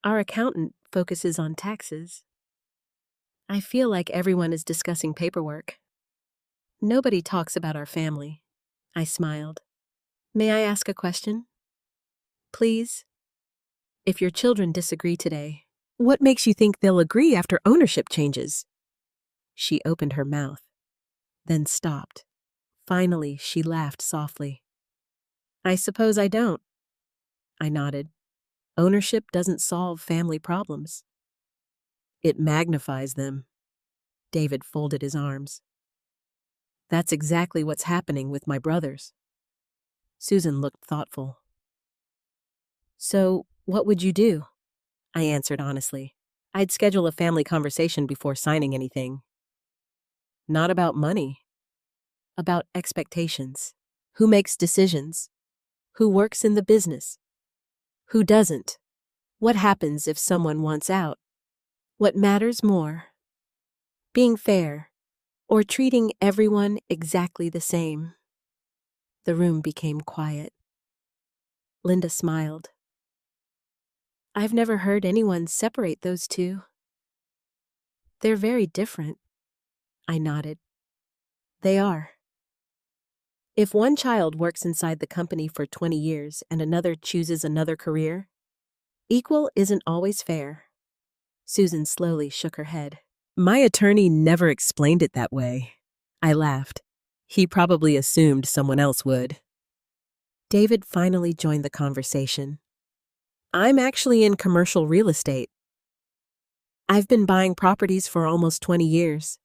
Our accountant focuses on taxes. I feel like everyone is discussing paperwork. Nobody talks about our family." I smiled. "May I ask a question?" "Please." "If your children disagree today, what makes you think they'll agree after ownership changes?" She opened her mouth, then stopped. Finally, she laughed softly. "I suppose I don't." I nodded. "Ownership doesn't solve family problems. It magnifies them." David folded his arms. "That's exactly what's happening with my brothers." Susan looked thoughtful. "So, what would you do?" I answered honestly. "I'd schedule a family conversation before signing anything." "Not about money. About expectations. Who makes decisions? Who works in the business? Who doesn't? What happens if someone wants out? What matters more? Being fair, or treating everyone exactly the same?" The room became quiet. Linda smiled. "I've never heard anyone separate those two." "They're very different." I nodded. "They are. If one child works inside the company for 20 years and another chooses another career, equal isn't always fair." Susan slowly shook her head. "My attorney never explained it that way." I laughed. He probably assumed someone else would. David finally joined the conversation. "I'm actually in commercial real estate. I've been buying properties for almost 20 years.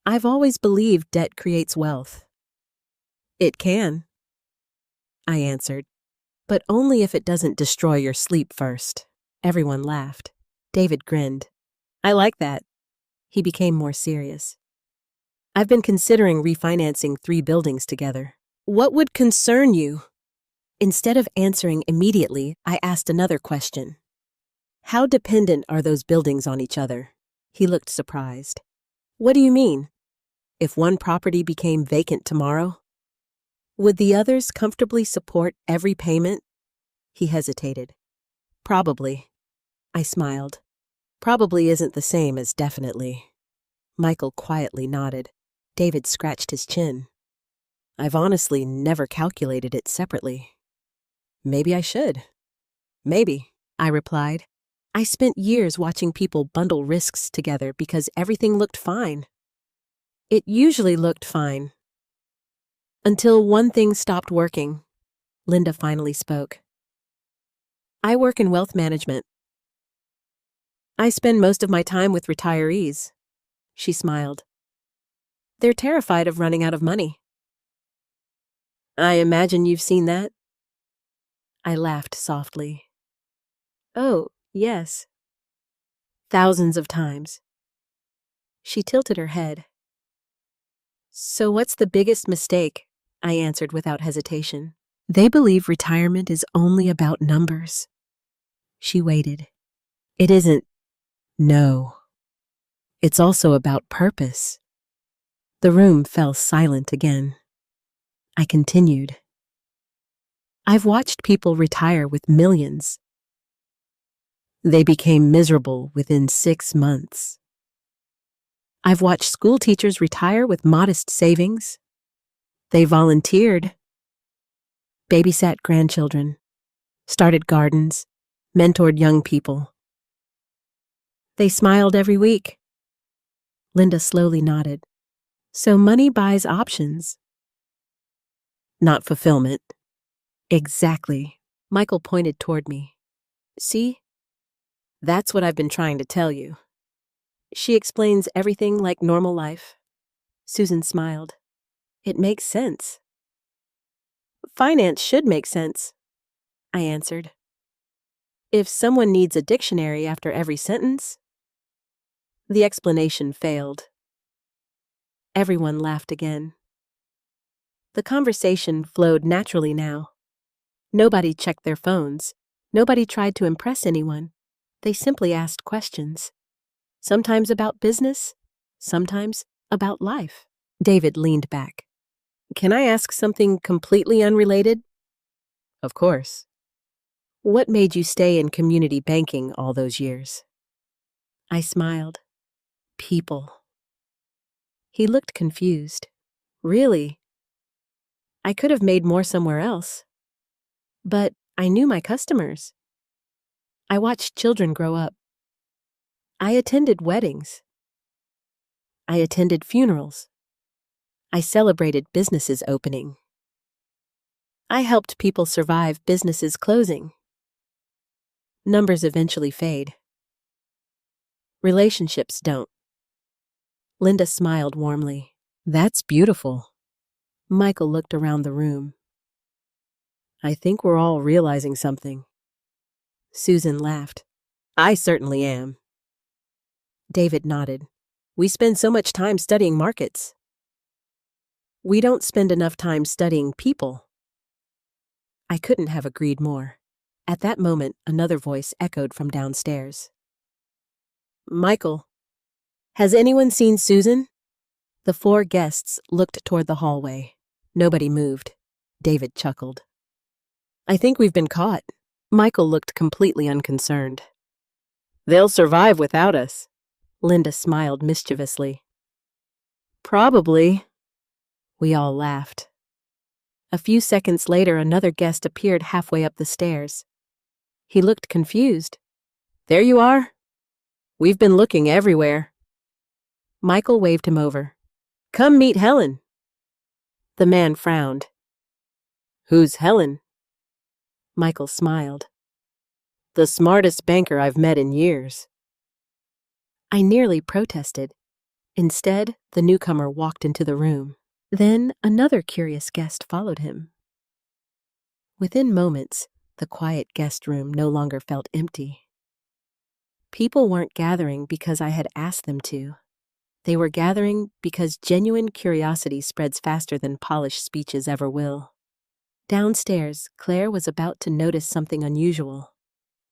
I've always believed debt creates wealth." "It can," I answered, "but only if it doesn't destroy your sleep first." Everyone laughed. David grinned. "I like that." He became more serious. "I've been considering refinancing 3 buildings together. What would concern you?" Instead of answering immediately, I asked another question. "How dependent are those buildings on each other?" He looked surprised. "What do you mean? If one property became vacant tomorrow, would the others comfortably support every payment?" He hesitated. "Probably." I smiled. "Probably isn't the same as definitely." Michael quietly nodded. David scratched his chin. I've honestly never calculated it separately. Maybe I should. Maybe, I replied. I spent years watching people bundle risks together because everything looked fine. It usually looked fine. Until one thing stopped working. Linda finally spoke. I work in wealth management. I spend most of my time with retirees. She smiled. They're terrified of running out of money. I imagine you've seen that? I laughed softly. Oh, yes. Thousands of times. She tilted her head. So what's the biggest mistake? I answered without hesitation. They believe retirement is only about numbers. She waited. It isn't. No. It's also about purpose. The room fell silent again. I continued. I've watched people retire with millions. They became miserable within 6 months. I've watched school teachers retire with modest savings. They volunteered, babysat grandchildren, started gardens, mentored young people. They smiled every week. Linda slowly nodded. So money buys options. Not fulfillment. Exactly. Michael pointed toward me. See? That's what I've been trying to tell you. She explains everything like normal life. Susan smiled. It makes sense. Finance should make sense, I answered. If someone needs a dictionary after every sentence, the explanation failed. Everyone laughed again. The conversation flowed naturally now. Nobody checked their phones. Nobody tried to impress anyone. They simply asked questions. Sometimes about business, sometimes about life. David leaned back. Can I ask something completely unrelated? Of course. What made you stay in community banking all those years? I smiled. People. He looked confused. Really? I could have made more somewhere else. But I knew my customers. I watched children grow up. I attended weddings. I attended funerals. I celebrated businesses opening. I helped people survive businesses closing. Numbers eventually fade. Relationships don't. Linda smiled warmly. That's beautiful. Michael looked around the room. I think we're all realizing something. Susan laughed. I certainly am. David nodded. We spend so much time studying markets. We don't spend enough time studying people. I couldn't have agreed more. At that moment, another voice echoed from downstairs. Michael, has anyone seen Susan? The 4 guests looked toward the hallway. Nobody moved. David chuckled. I think we've been caught. Michael looked completely unconcerned. They'll survive without us. Linda smiled mischievously. Probably. We all laughed. A few seconds later, another guest appeared halfway up the stairs. He looked confused. There you are. We've been looking everywhere. Michael waved him over. Come meet Helen. The man frowned. Who's Helen? Michael smiled. The smartest banker I've met in years. I nearly protested. Instead, the newcomer walked into the room. Then another curious guest followed him. Within moments, the quiet guest room no longer felt empty. People weren't gathering because I had asked them to. They were gathering because genuine curiosity spreads faster than polished speeches ever will. Downstairs, Claire was about to notice something unusual.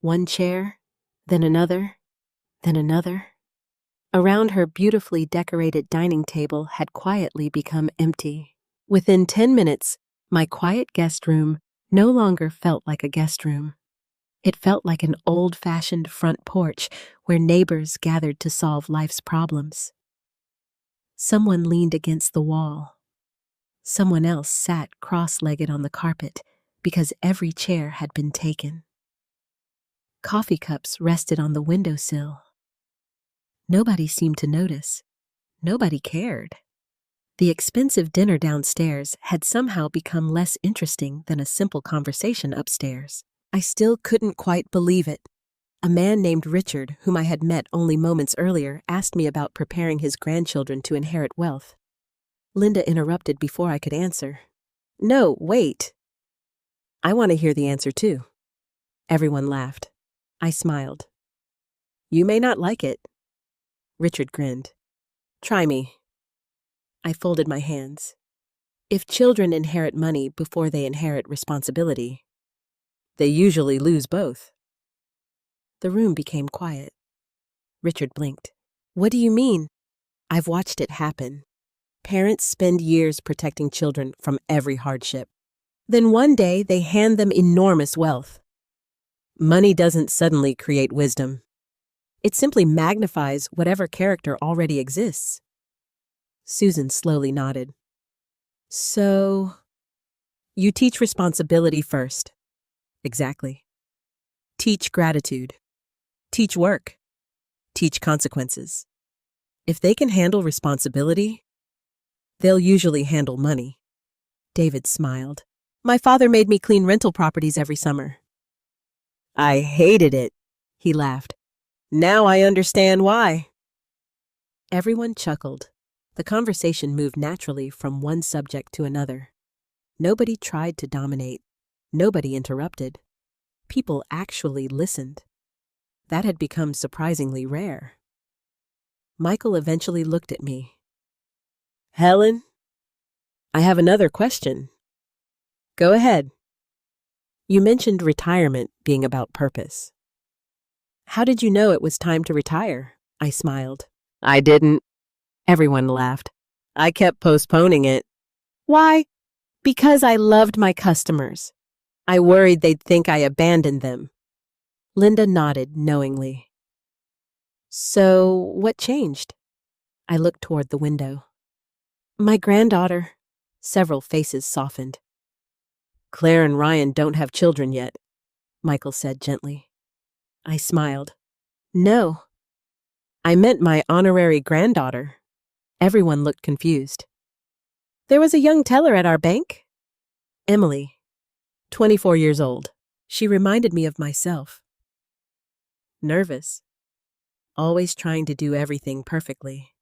One chair, then another, then another. Around her beautifully decorated dining table had quietly become empty. Within 10 minutes, my quiet guest room no longer felt like a guest room. It felt like an old-fashioned front porch where neighbors gathered to solve life's problems. Someone leaned against the wall. Someone else sat cross-legged on the carpet because every chair had been taken. Coffee cups rested on the windowsill. Nobody seemed to notice. Nobody cared. The expensive dinner downstairs had somehow become less interesting than a simple conversation upstairs. I still couldn't quite believe it. A man named Richard, whom I had met only moments earlier, asked me about preparing his grandchildren to inherit wealth. Linda interrupted before I could answer. No, wait. I want to hear the answer too. Everyone laughed. I smiled. You may not like it. Richard grinned. Try me. I folded my hands. If children inherit money before they inherit responsibility, they usually lose both. The room became quiet. Richard blinked. What do you mean? I've watched it happen. Parents spend years protecting children from every hardship. Then one day they hand them enormous wealth. Money doesn't suddenly create wisdom. It simply magnifies whatever character already exists. Susan slowly nodded. So, you teach responsibility first. Exactly. Teach gratitude. Teach work. Teach consequences. If they can handle responsibility, they'll usually handle money. David smiled. My father made me clean rental properties every summer. I hated it, he laughed. Now I understand why. Everyone chuckled. The conversation moved naturally from one subject to another. Nobody tried to dominate. Nobody interrupted. People actually listened. That had become surprisingly rare. Michael eventually looked at me. Helen, I have another question. Go ahead. You mentioned retirement being about purpose. How did you know it was time to retire? I smiled. I didn't. Everyone laughed. I kept postponing it. Why? Because I loved my customers. I worried they'd think I abandoned them. Linda nodded knowingly. So, what changed? I looked toward the window. My granddaughter. Several faces softened. Claire and Ryan don't have children yet, Michael said gently. I smiled. No. I meant my honorary granddaughter. Everyone looked confused. There was a young teller at our bank. Emily, 24 years old. She reminded me of myself. Nervous. Always trying to do everything perfectly.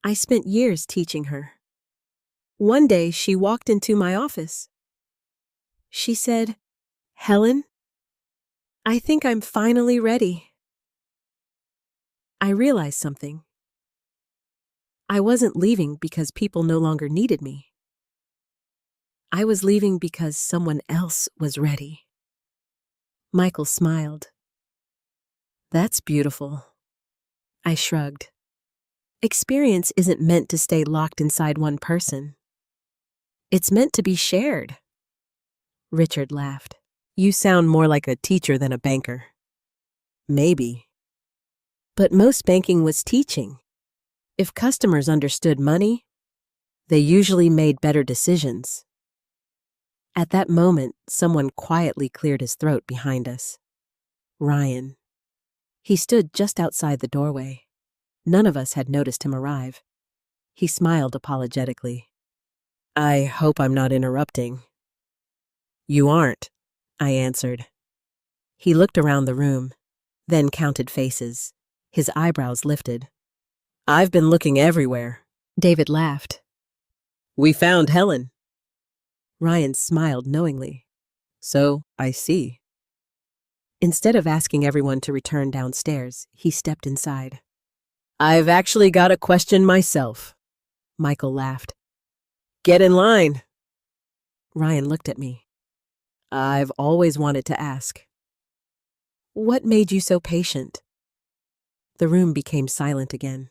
I spent years teaching her. One day she walked into my office. She said, Helen, I think I'm finally ready. I realized something. I wasn't leaving because people no longer needed me. I was leaving because someone else was ready. Michael smiled. That's beautiful. I shrugged. Experience isn't meant to stay locked inside one person. It's meant to be shared. Richard laughed. You sound more like a teacher than a banker. Maybe. But most banking was teaching. If customers understood money, they usually made better decisions. At that moment, someone quietly cleared his throat behind us. Ryan. He stood just outside the doorway. None of us had noticed him arrive. He smiled apologetically. I hope I'm not interrupting. You aren't, I answered. He looked around the room, then counted faces. His eyebrows lifted. I've been looking everywhere. David laughed. We found Helen. Ryan smiled knowingly. So, I see. Instead of asking everyone to return downstairs, he stepped inside. I've actually got a question myself. Michael laughed. Get in line. Ryan looked at me. I've always wanted to ask. What made you so patient? The room became silent again.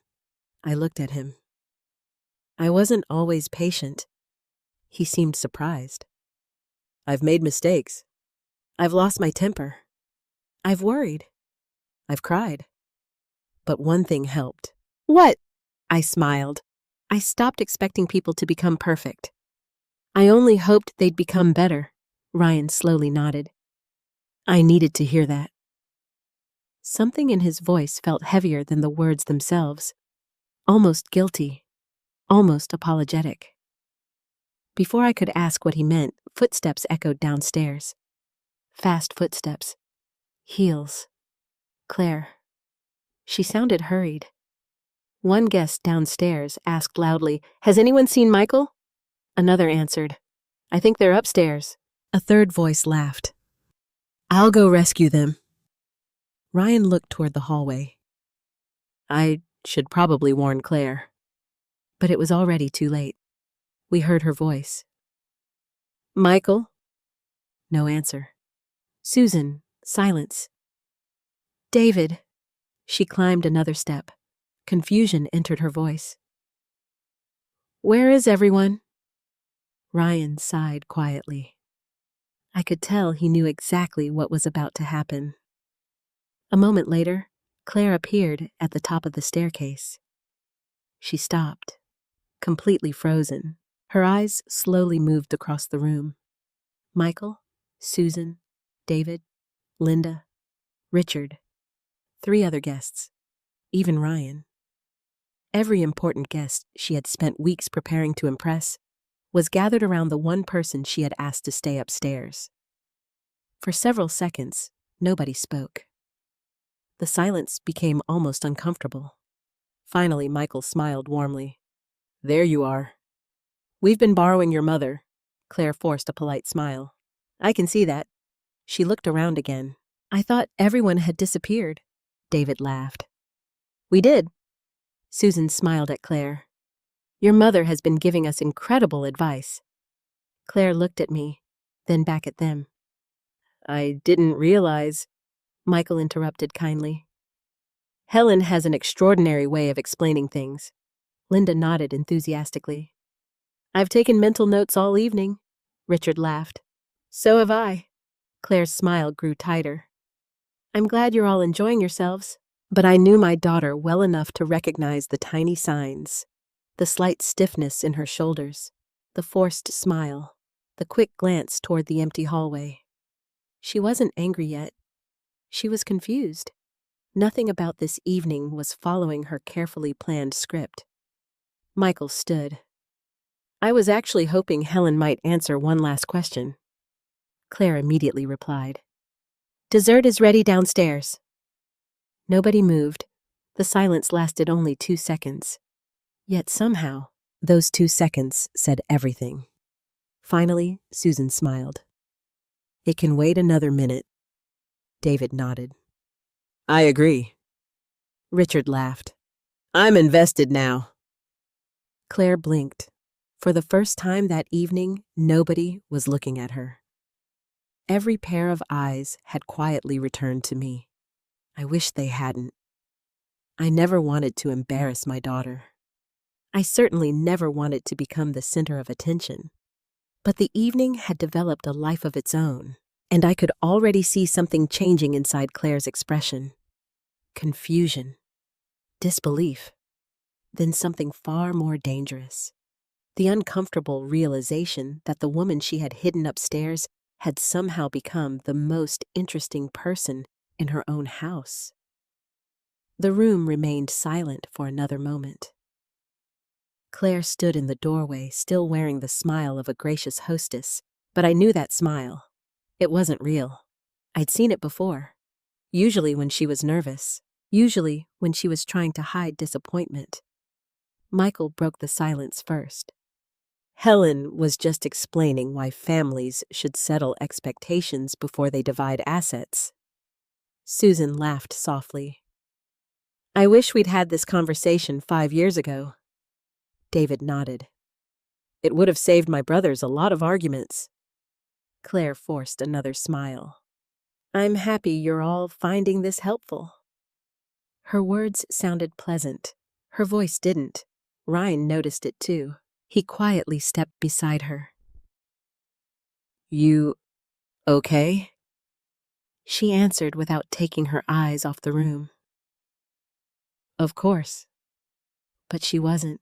I looked at him. I wasn't always patient. He seemed surprised. I've made mistakes. I've lost my temper. I've worried. I've cried. But one thing helped. What? I smiled. I stopped expecting people to become perfect. I only hoped they'd become better, Ryan slowly nodded. I needed to hear that. Something in his voice felt heavier than the words themselves, almost guilty, almost apologetic. Before I could ask what he meant, footsteps echoed downstairs. Fast footsteps. Heels. Claire. She sounded hurried. One guest downstairs asked loudly, "Has anyone seen Michael?" Another answered, "I think they're upstairs." A third voice laughed. "I'll go rescue them." Ryan looked toward the hallway. I should probably warn Claire. But it was already too late. We heard her voice. "Michael?" No answer. "Susan," silence. "David." She climbed another step. Confusion entered her voice. "Where is everyone?" Ryan sighed quietly. I could tell he knew exactly what was about to happen. A moment later, Claire appeared at the top of the staircase. She stopped, completely frozen. Her eyes slowly moved across the room. Michael, Susan, David, Linda, Richard, 3 other guests, even Ryan. Every important guest she had spent weeks preparing to impress was gathered around the one person she had asked to stay upstairs. For several seconds, nobody spoke. The silence became almost uncomfortable. Finally, Michael smiled warmly. "There you are. We've been borrowing your mother." Claire forced a polite smile. "I can see that." She looked around again. "I thought everyone had disappeared." David laughed. "We did." Susan smiled at Claire. "Your mother has been giving us incredible advice." Claire looked at me, then back at them. "I didn't realize," Michael interrupted kindly. "Helen has an extraordinary way of explaining things." Linda nodded enthusiastically. "I've taken mental notes all evening." Richard laughed. "So have I." Claire's smile grew tighter. "I'm glad you're all enjoying yourselves." But I knew my daughter well enough to recognize the tiny signs, the slight stiffness in her shoulders, the forced smile, the quick glance toward the empty hallway. She wasn't angry yet. She was confused. Nothing about this evening was following her carefully planned script. Michael stood. "I was actually hoping Helen might answer one last question." Claire immediately replied, "Dessert is ready downstairs." Nobody moved. The silence lasted only 2 seconds. Yet somehow, those 2 seconds said everything. Finally, Susan smiled. "It can wait another minute." David nodded. "I agree." Richard laughed. "I'm invested now." Claire blinked. For the first time that evening, nobody was looking at her. Every pair of eyes had quietly returned to me. I wish they hadn't. I never wanted to embarrass my daughter. I certainly never wanted to become the center of attention. But the evening had developed a life of its own, and I could already see something changing inside Claire's expression. Confusion. Disbelief. Then something far more dangerous. The uncomfortable realization that the woman she had hidden upstairs had somehow become the most interesting person in her own house. The room remained silent for another moment. Claire stood in the doorway, still wearing the smile of a gracious hostess, but I knew that smile. It wasn't real. I'd seen it before, usually when she was nervous, usually when she was trying to hide disappointment. Michael broke the silence first. "Helen was just explaining why families should settle expectations before they divide assets." Susan laughed softly. "I wish we'd had this conversation 5 years ago." David nodded. "It would have saved my brothers a lot of arguments." Claire forced another smile. "I'm happy you're all finding this helpful." Her words sounded pleasant. Her voice didn't. Ryan noticed it too. He quietly stepped beside her. "You okay?" She answered without taking her eyes off the room. "Of course." But she wasn't.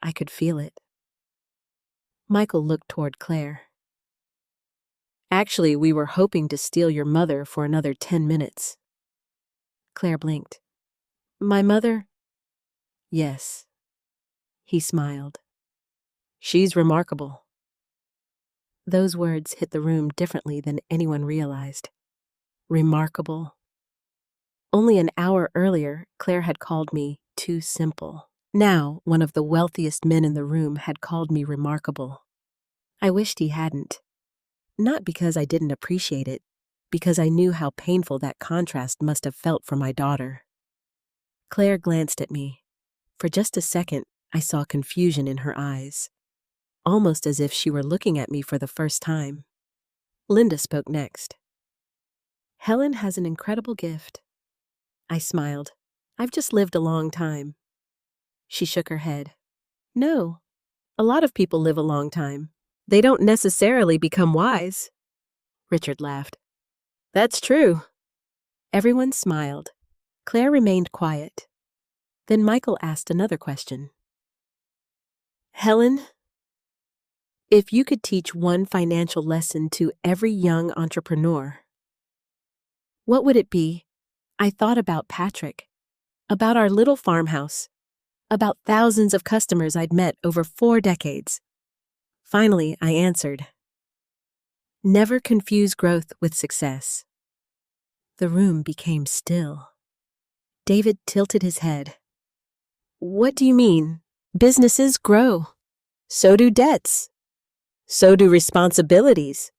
I could feel it. Michael looked toward Claire. Actually, we were hoping to steal your mother for another 10 minutes. Claire blinked. My mother? Yes. He smiled. She's remarkable. Those words hit the room differently than anyone realized. Remarkable. Only an hour earlier, Claire had called me too simple. Now, one of the wealthiest men in the room had called me remarkable. I wished he hadn't. Not because I didn't appreciate it, because I knew how painful that contrast must have felt for my daughter. Claire glanced at me. For just a second, I saw confusion in her eyes, almost as if she were looking at me for the first time. Linda spoke next. Helen has an incredible gift. I smiled. I've just lived a long time. She shook her head. No, a lot of people live a long time. They don't necessarily become wise. Richard laughed. That's true. Everyone smiled. Claire remained quiet. Then Michael asked another question. Helen, if you could teach one financial lesson to every young entrepreneur, what would it be? I thought about Patrick, about our little farmhouse, about thousands of customers I'd met over 4 decades. Finally, I answered. Never confuse growth with success. The room became still. David tilted his head. What do you mean? Businesses grow. So do debts. So do responsibilities.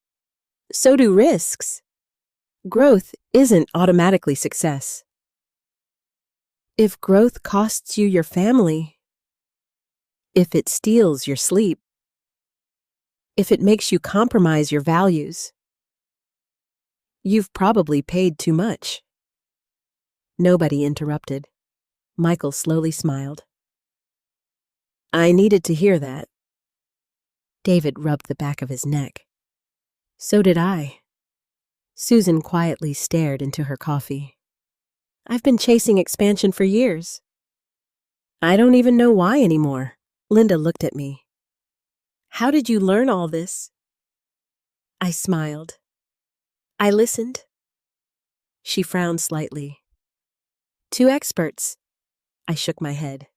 So do risks. Growth isn't automatically success. If growth costs you your family, if it steals your sleep, if it makes you compromise your values, you've probably paid too much. Nobody interrupted. Michael slowly smiled. I needed to hear that. David rubbed the back of his neck. So did I. Susan quietly stared into her coffee. I've been chasing expansion for years. I don't even know why anymore. Linda looked at me. How did you learn all this? I smiled. I listened. She frowned slightly. 2 experts. I shook my head.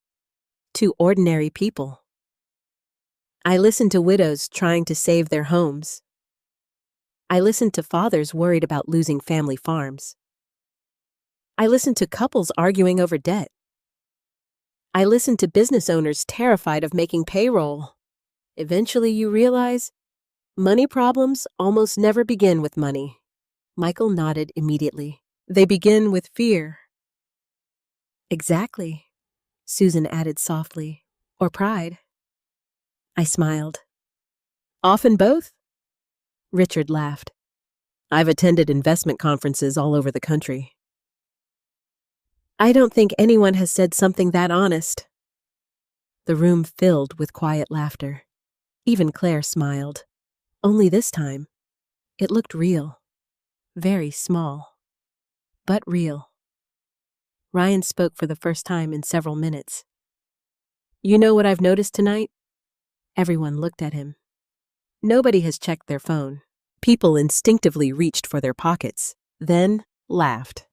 2 ordinary people. I listened to widows trying to save their homes. I listened to fathers worried about losing family farms. I listened to couples arguing over debt. I listened to business owners terrified of making payroll. Eventually you realize, money problems almost never begin with money. Michael nodded immediately. They begin with fear. Exactly, Susan added softly. Or pride. I smiled. Often both? Richard laughed. I've attended investment conferences all over the country. I don't think anyone has said something that honest. The room filled with quiet laughter. Even Claire smiled. Only this time, it looked real. Very small. But real. Ryan spoke for the first time in several minutes. You know what I've noticed tonight? Everyone looked at him. Nobody has checked their phone. People instinctively reached for their pockets, then laughed.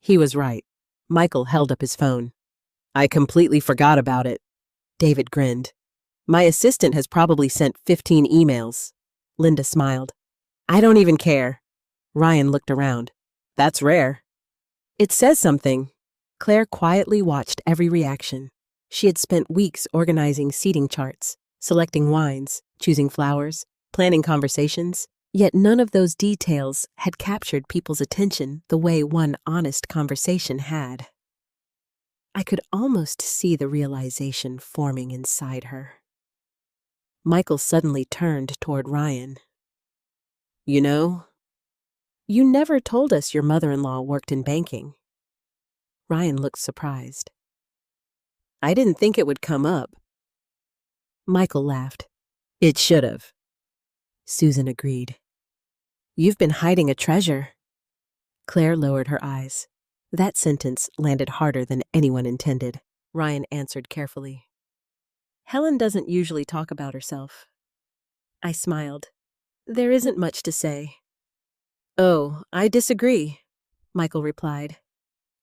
He was right. Michael held up his phone. I completely forgot about it. David grinned. My assistant has probably sent 15 emails. Linda smiled. I don't even care. Ryan looked around. That's rare. It says something. Claire quietly watched every reaction. She had spent weeks organizing seating charts, selecting wines, choosing flowers, planning conversations, yet none of those details had captured people's attention the way one honest conversation had. I could almost see the realization forming inside her. Michael suddenly turned toward Ryan. You know, you never told us your mother-in-law worked in banking. Ryan looked surprised. I didn't think it would come up. Michael laughed. It should have. Susan agreed. You've been hiding a treasure. Claire lowered her eyes. That sentence landed harder than anyone intended. Ryan answered carefully. Helen doesn't usually talk about herself. I smiled. There isn't much to say. Oh, I disagree, Michael replied.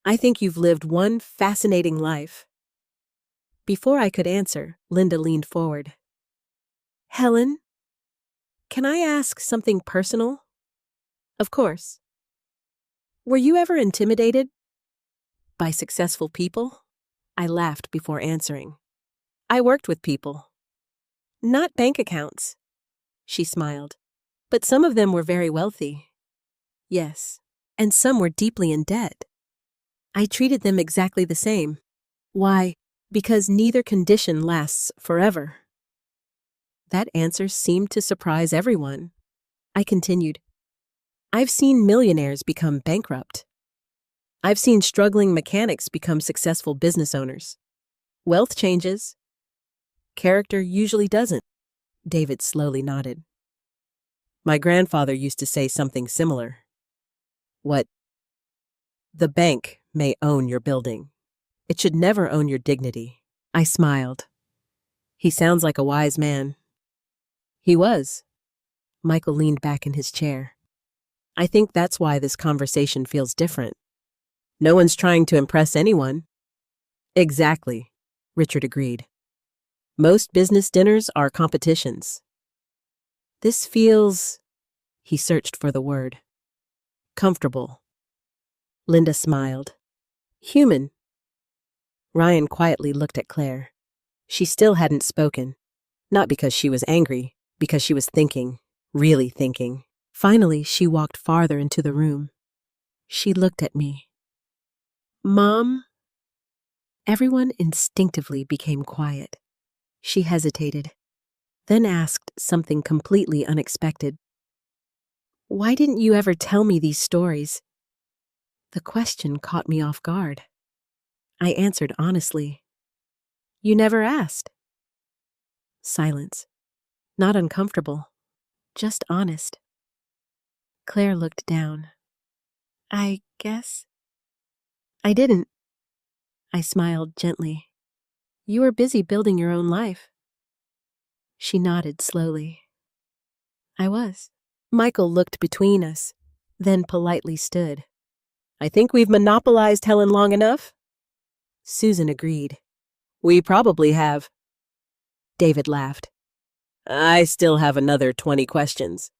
I think you've lived one fascinating life. Before I could answer, Linda leaned forward. Helen, can I ask something personal? Of course. Were you ever intimidated by successful people? I laughed before answering. I worked with people. Not bank accounts. She smiled. But some of them were very wealthy. Yes. And some were deeply in debt. I treated them exactly the same. Why? Because neither condition lasts forever. That answer seemed to surprise everyone. I continued. I've seen millionaires become bankrupt. I've seen struggling mechanics become successful business owners. Wealth changes. Character usually doesn't. David slowly nodded. My grandfather used to say something similar. What? The bank may own your building. It should never own your dignity. I smiled. He sounds like a wise man. He was. Michael leaned back in his chair. I think that's why this conversation feels different. No one's trying to impress anyone. Exactly, Richard agreed. Most business dinners are competitions. This feels, he searched for the word, comfortable. Linda smiled. Human. Ryan quietly looked at Claire. She still hadn't spoken. Not because she was angry, because she was thinking, really thinking. Finally, she walked farther into the room. She looked at me. Mom? Everyone instinctively became quiet. She hesitated, then asked something completely unexpected. Why didn't you ever tell me these stories? The question caught me off guard. I answered honestly. You never asked. Silence. Not uncomfortable, just honest. Claire looked down. I guess. I didn't. I smiled gently. You were busy building your own life. She nodded slowly. I was. Michael looked between us, then politely stood. I think we've monopolized Helen long enough. Susan agreed. We probably have. David laughed. I still have another 20 questions.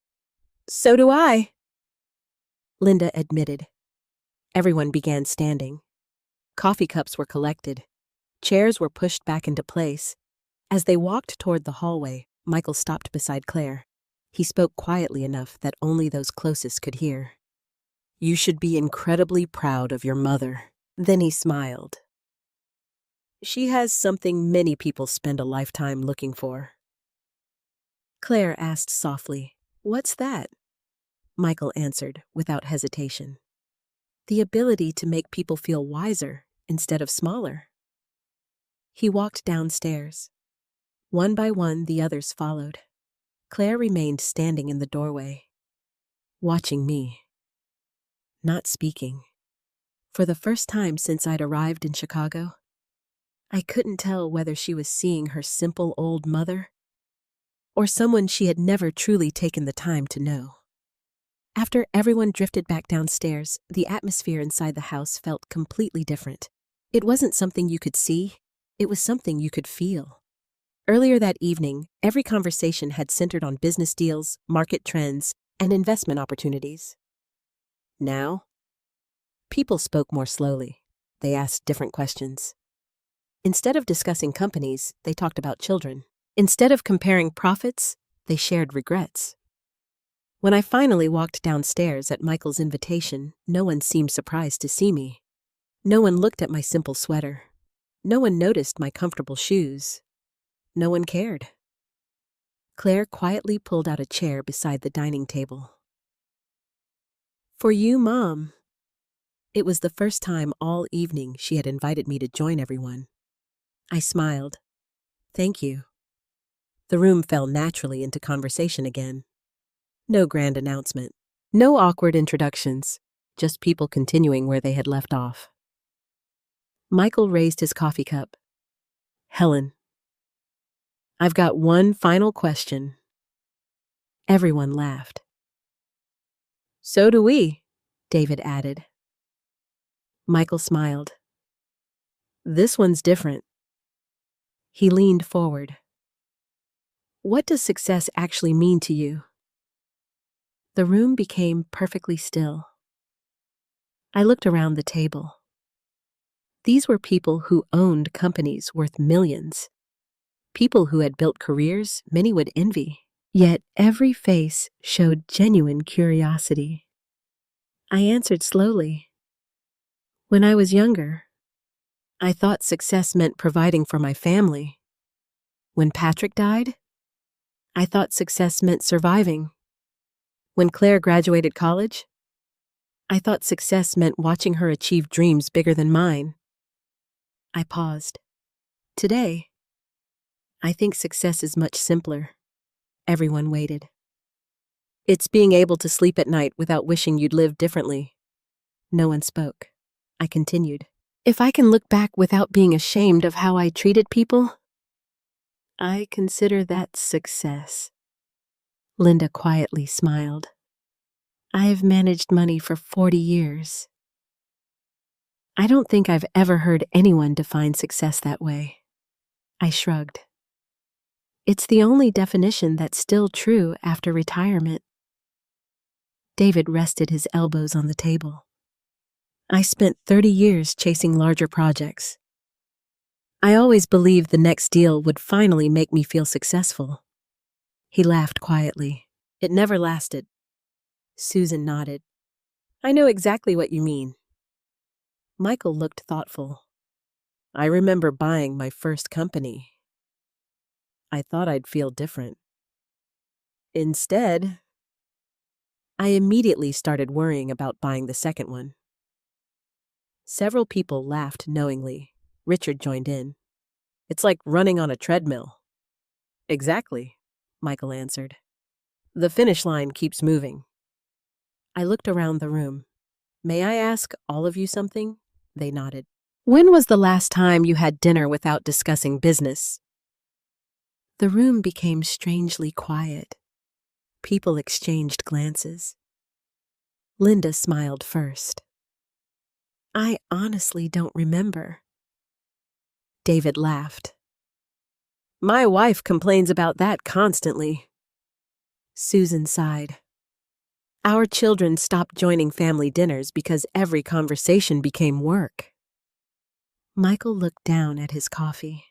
So do I. Linda admitted. Everyone began standing. Coffee cups were collected. Chairs were pushed back into place. As they walked toward the hallway, Michael stopped beside Claire. He spoke quietly enough that only those closest could hear. You should be incredibly proud of your mother. Then he smiled. She has something many people spend a lifetime looking for. Claire asked softly, What's that? Michael answered without hesitation. The ability to make people feel wiser instead of smaller. He walked downstairs. One by one, the others followed. Claire remained standing in the doorway, watching me, not speaking. For the first time since I'd arrived in Chicago, I couldn't tell whether she was seeing her simple old mother or someone she had never truly taken the time to know. After everyone drifted back downstairs, the atmosphere inside the house felt completely different. It wasn't something you could see, it was something you could feel. Earlier that evening, every conversation had centered on business deals, market trends, and investment opportunities. Now, people spoke more slowly. They asked different questions. Instead of discussing companies, they talked about children. Instead of comparing profits, they shared regrets. When I finally walked downstairs at Michael's invitation, no one seemed surprised to see me. No one looked at my simple sweater. No one noticed my comfortable shoes. No one cared. Claire quietly pulled out a chair beside the dining table. For you, Mom. It was the first time all evening she had invited me to join everyone. I smiled. Thank you. The room fell naturally into conversation again. No grand announcement. No awkward introductions. Just people continuing where they had left off. Michael raised his coffee cup. Helen, I've got one final question. Everyone laughed. "So do we," David added. Michael smiled. "This one's different." He leaned forward. "What does success actually mean to you?" The room became perfectly still. I looked around the table. These were people who owned companies worth millions. People who had built careers many would envy. Yet every face showed genuine curiosity. I answered slowly. When I was younger, I thought success meant providing for my family. When Patrick died, I thought success meant surviving. When Claire graduated college, I thought success meant watching her achieve dreams bigger than mine. I paused. Today, I think success is much simpler. Everyone waited. It's being able to sleep at night without wishing you'd lived differently. No one spoke. I continued. If I can look back without being ashamed of how I treated people, I consider that success. Linda quietly smiled. I have managed money for 40 years. I don't think I've ever heard anyone define success that way. I shrugged. It's the only definition that's still true after retirement. David rested his elbows on the table. I spent 30 years chasing larger projects. I always believed the next deal would finally make me feel successful. He laughed quietly. It never lasted. Susan nodded. I know exactly what you mean. Michael looked thoughtful. I remember buying my first company. I thought I'd feel different. Instead, I immediately started worrying about buying the second one. Several people laughed knowingly. Richard joined in. It's like running on a treadmill. Exactly, Michael answered. The finish line keeps moving. I looked around the room. May I ask all of you something? They nodded. When was the last time you had dinner without discussing business? The room became strangely quiet. People exchanged glances. Linda smiled first. I honestly don't remember. David laughed. My wife complains about that constantly. Susan sighed. Our children stopped joining family dinners because every conversation became work. Michael looked down at his coffee.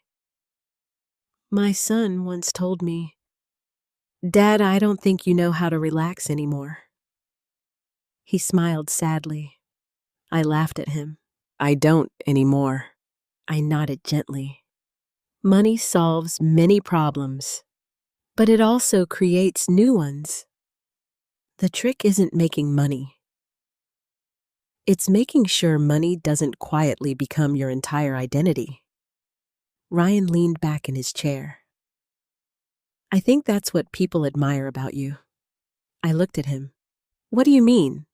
My son once told me, Dad, I don't think you know how to relax anymore. He smiled sadly. I laughed at him. I don't anymore. I nodded gently. Money solves many problems, but it also creates new ones. The trick isn't making money. It's making sure money doesn't quietly become your entire identity. Ryan leaned back in his chair. I think that's what people admire about you. I looked at him. What do you mean?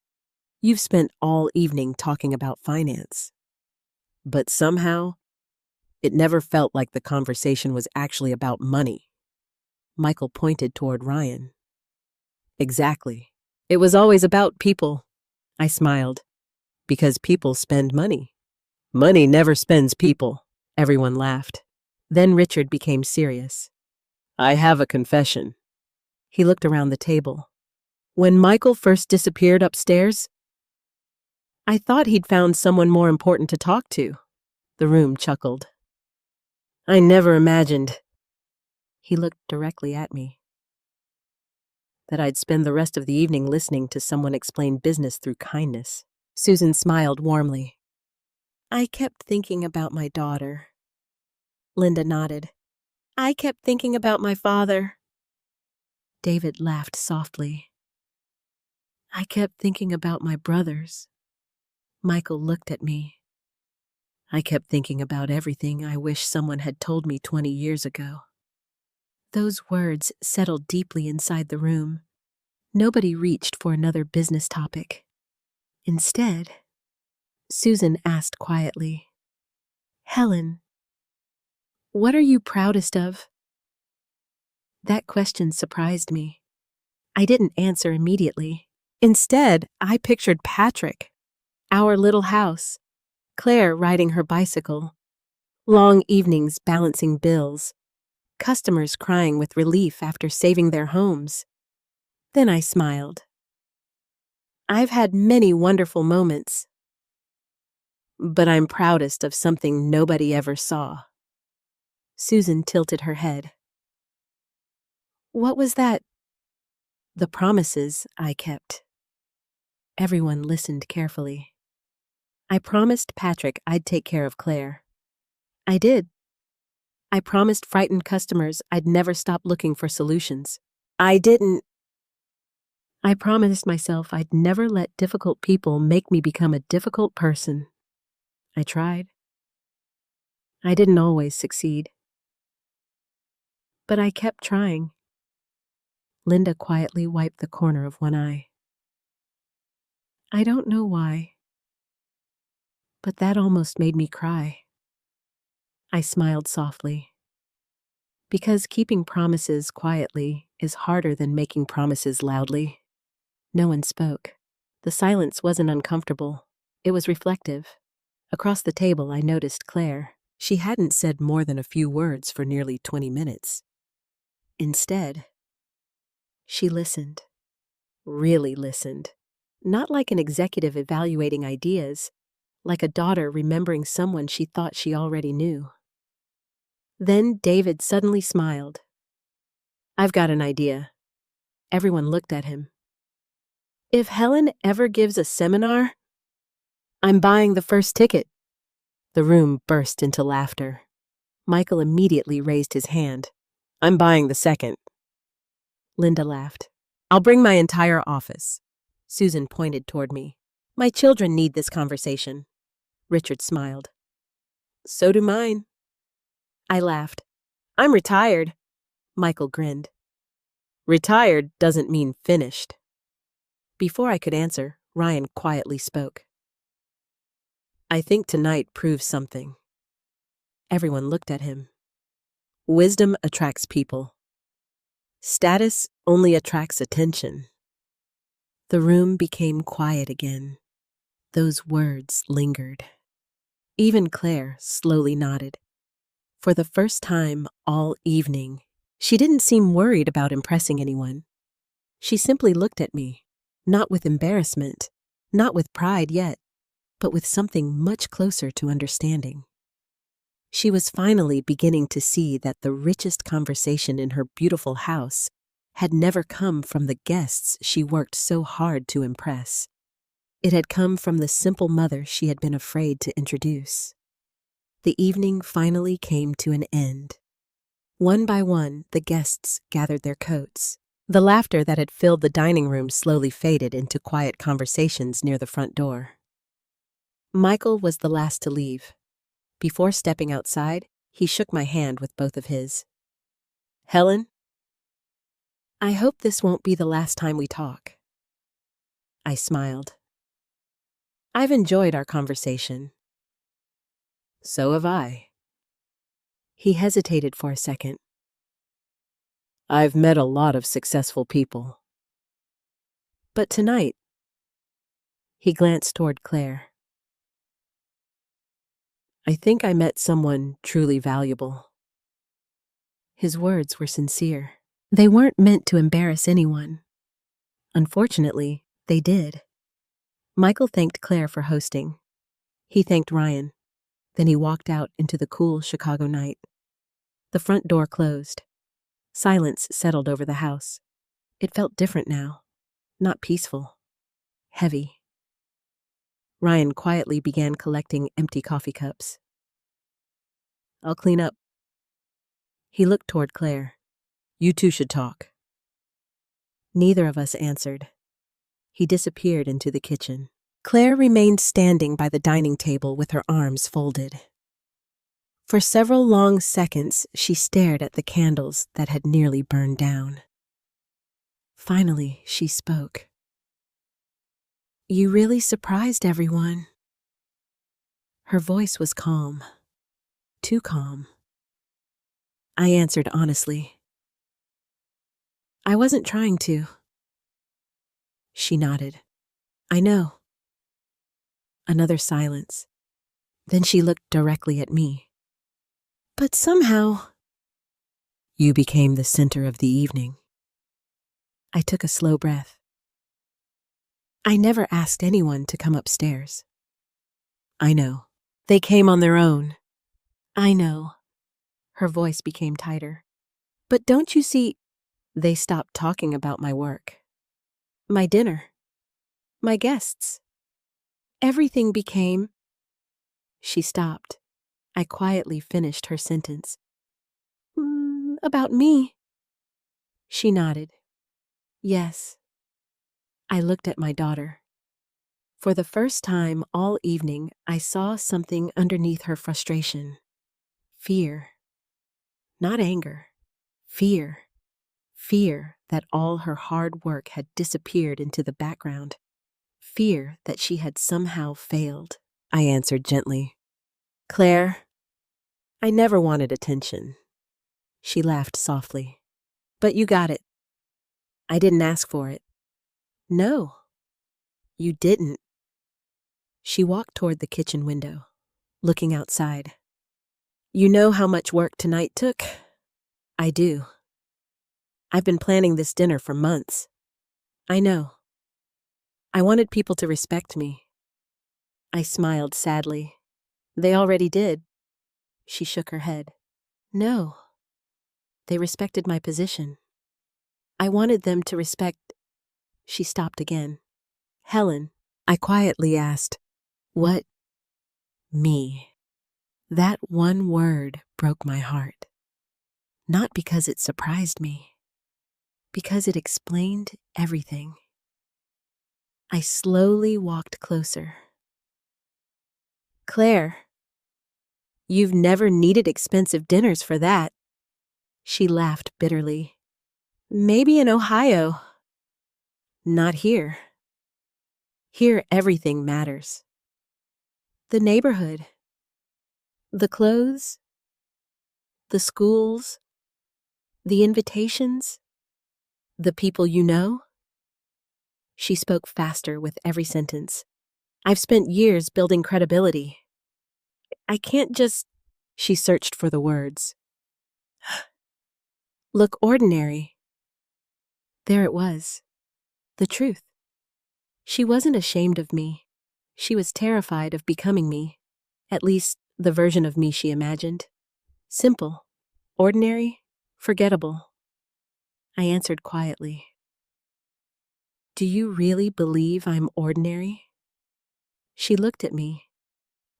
You've spent all evening talking about finance. But somehow, it never felt like the conversation was actually about money. Michael pointed toward Ryan. Exactly. It was always about people. I smiled. Because people spend money. Money never spends people. Everyone laughed. Then Richard became serious. I have a confession. He looked around the table. When Michael first disappeared upstairs, I thought he'd found someone more important to talk to. The room chuckled. I never imagined. He looked directly at me. That I'd spend the rest of the evening listening to someone explain business through kindness. Susan smiled warmly. I kept thinking about my daughter. Linda nodded. I kept thinking about my father. David laughed softly. I kept thinking about my brothers. Michael looked at me. I kept thinking about everything I wish someone had told me 20 years ago. Those words settled deeply inside the room. Nobody reached for another business topic. Instead, Susan asked quietly, Helen, what are you proudest of? That question surprised me. I didn't answer immediately. Instead, I pictured Patrick, our little house, Claire riding her bicycle, long evenings balancing bills, customers crying with relief after saving their homes. Then I smiled. I've had many wonderful moments, but I'm proudest of something nobody ever saw. Susan tilted her head. What was that? The promises I kept. Everyone listened carefully. I promised Patrick I'd take care of Claire. I did. I promised frightened customers I'd never stop looking for solutions. I didn't. I promised myself I'd never let difficult people make me become a difficult person. I tried. I didn't always succeed. But I kept trying. Linda quietly wiped the corner of one eye. I don't know why, but that almost made me cry. I smiled softly. Because keeping promises quietly is harder than making promises loudly. No one spoke. The silence wasn't uncomfortable. It was reflective. Across the table, I noticed Claire. She hadn't said more than a few words for nearly 20 minutes. Instead, she listened. Really listened. Not like an executive evaluating ideas, like a daughter remembering someone she thought she already knew. Then David suddenly smiled. I've got an idea. Everyone looked at him. If Helen ever gives a seminar, I'm buying the first ticket. The room burst into laughter. Michael immediately raised his hand. I'm buying the second. Linda laughed. I'll bring my entire office. Susan pointed toward me. My children need this conversation. Richard smiled. So do mine. I laughed. I'm retired. Michael grinned. Retired doesn't mean finished. Before I could answer, Ryan quietly spoke. I think tonight proves something. Everyone looked at him. Wisdom attracts people. Status only attracts attention. The room became quiet again. Those words lingered. Even Claire slowly nodded. For the first time all evening, she didn't seem worried about impressing anyone. She simply looked at me, not with embarrassment, not with pride yet, but with something much closer to understanding. She was finally beginning to see that the richest conversation in her beautiful house had never come from the guests she worked so hard to impress. It had come from the simple mother she had been afraid to introduce. The evening finally came to an end. One by one, the guests gathered their coats. The laughter that had filled the dining room slowly faded into quiet conversations near the front door. Michael was the last to leave. Before stepping outside, he shook my hand with both of his. Helen, I hope this won't be the last time we talk. I smiled. I've enjoyed our conversation. So have I. He hesitated for a second. I've met a lot of successful people. But tonight, he glanced toward Claire. I think I met someone truly valuable. His words were sincere. They weren't meant to embarrass anyone. Unfortunately, they did. Michael thanked Claire for hosting. He thanked Ryan. Then he walked out into the cool Chicago night. The front door closed. Silence settled over the house. It felt different now. Not peaceful. Heavy. Ryan quietly began collecting empty coffee cups. I'll clean up. He looked toward Claire. You two should talk. Neither of us answered. He disappeared into the kitchen. Claire remained standing by the dining table with her arms folded. For several long seconds, she stared at the candles that had nearly burned down. Finally, she spoke. You really surprised everyone. Her voice was calm. Too calm. I answered honestly. I wasn't trying to. She nodded. I know. Another silence. Then she looked directly at me. But somehow, you became the center of the evening. I took a slow breath. I never asked anyone to come upstairs. I know. They came on their own. I know. Her voice became tighter. But don't you see, they stopped talking about my work. My dinner. My guests. Everything became... She stopped. I quietly finished her sentence. About me. She nodded. Yes. I looked at my daughter. For the first time all evening, I saw something underneath her frustration. Fear. Not anger. Fear. Fear that all her hard work had disappeared into the background. Fear that she had somehow failed. I answered gently. Claire, I never wanted attention. She laughed softly. But you got it. I didn't ask for it. No, you didn't. She walked toward the kitchen window, looking outside. You know how much work tonight took? I do. I've been planning this dinner for months. I know. I wanted people to respect me. I smiled sadly. They already did. She shook her head. No. They respected my position. I wanted them to respect... She stopped again. Helen, I quietly asked, what? Me. That one word broke my heart. Not because it surprised me, because it explained everything. I slowly walked closer. Claire, you've never needed expensive dinners for that. She laughed bitterly. Maybe in Ohio. Not here. Here everything matters. The neighborhood. The clothes. The schools. The invitations. The people you know. She spoke faster with every sentence. I've spent years building credibility. I can't just... She searched for the words. Look ordinary. There it was. The truth. She wasn't ashamed of me. She was terrified of becoming me. At least, the version of me she imagined. Simple. Ordinary. Forgettable. I answered quietly. Do you really believe I'm ordinary? She looked at me.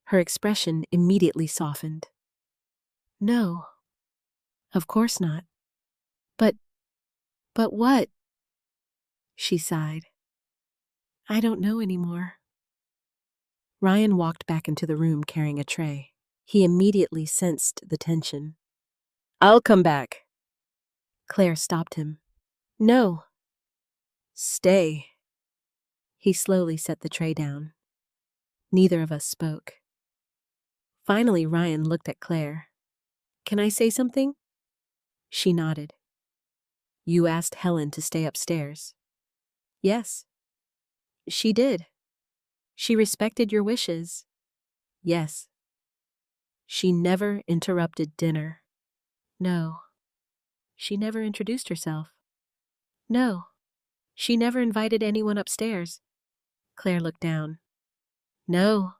Her expression immediately softened. No. Of course not. But what? She sighed. I don't know anymore. Ryan walked back into the room carrying a tray. He immediately sensed the tension. I'll come back. Claire stopped him. No. Stay. He slowly set the tray down. Neither of us spoke. Finally, Ryan looked at Claire. Can I say something? She nodded. You asked Helen to stay upstairs. Yes. She did. She respected your wishes. Yes. She never interrupted dinner. No. She never introduced herself. No. She never invited anyone upstairs. Claire looked down. No.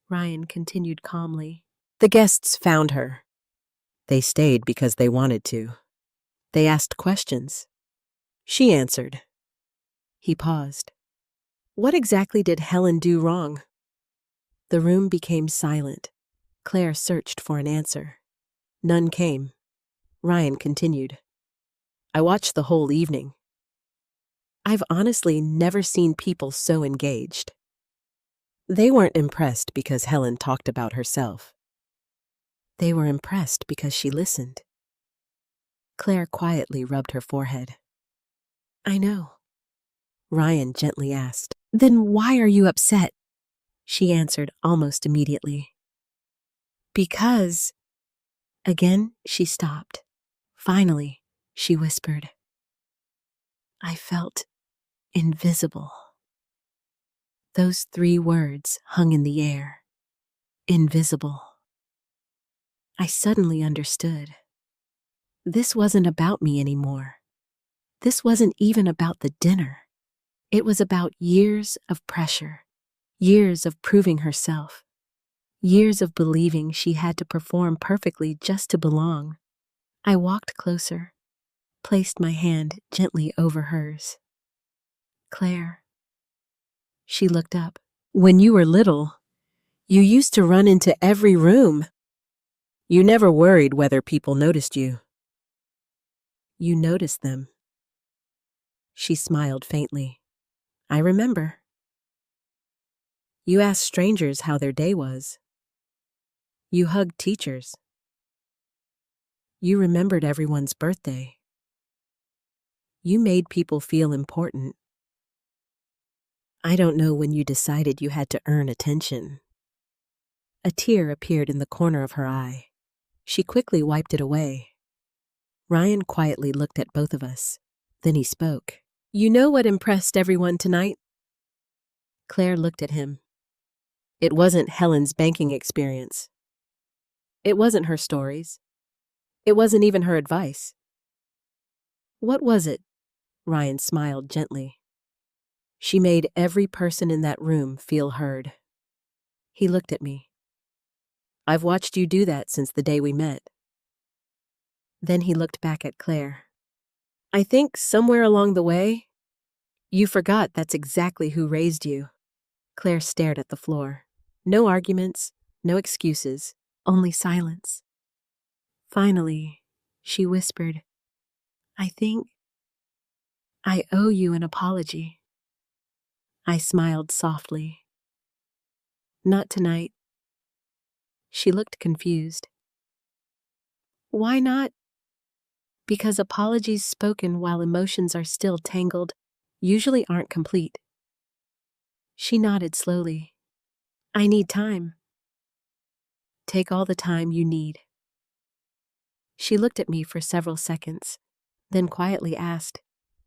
Ryan continued calmly. The guests found her. They stayed because they wanted to. They asked questions. She answered. He paused. What exactly did Helen do wrong? The room became silent. Claire searched for an answer. None came. Ryan continued. I watched the whole evening. I've honestly never seen people so engaged. They weren't impressed because Helen talked about herself. They were impressed because she listened. Claire quietly rubbed her forehead. I know. Ryan gently asked. Then why are you upset? She answered almost immediately. Because... Again, she stopped. Finally, she whispered. I felt Invisible. Those 3 words hung in the air. Invisible. I suddenly understood. This wasn't about me anymore. This wasn't even about the dinner. It was about years of pressure, years of proving herself, years of believing she had to perform perfectly just to belong. I walked closer, placed my hand gently over hers. Claire. She looked up. When you were little, you used to run into every room. You never worried whether people noticed you. You noticed them. She smiled faintly. I remember. You asked strangers how their day was. You hugged teachers. You remembered everyone's birthday. You made people feel important. I don't know when you decided you had to earn attention. A tear appeared in the corner of her eye. She quickly wiped it away. Ryan quietly looked at both of us. Then he spoke. You know what impressed everyone tonight? Claire looked at him. It wasn't Helen's banking experience. It wasn't her stories. It wasn't even her advice. What was it? Ryan smiled gently. She made every person in that room feel heard. He looked at me. I've watched you do that since the day we met. Then he looked back at Claire. I think somewhere along the way, you forgot that's exactly who raised you. Claire stared at the floor. No arguments, no excuses, only silence. Finally, she whispered, I think I owe you an apology. I smiled softly. Not tonight. She looked confused. Why not? Because apologies spoken while emotions are still tangled usually aren't complete. She nodded slowly. I need time. Take all the time you need. She looked at me for several seconds, then quietly asked,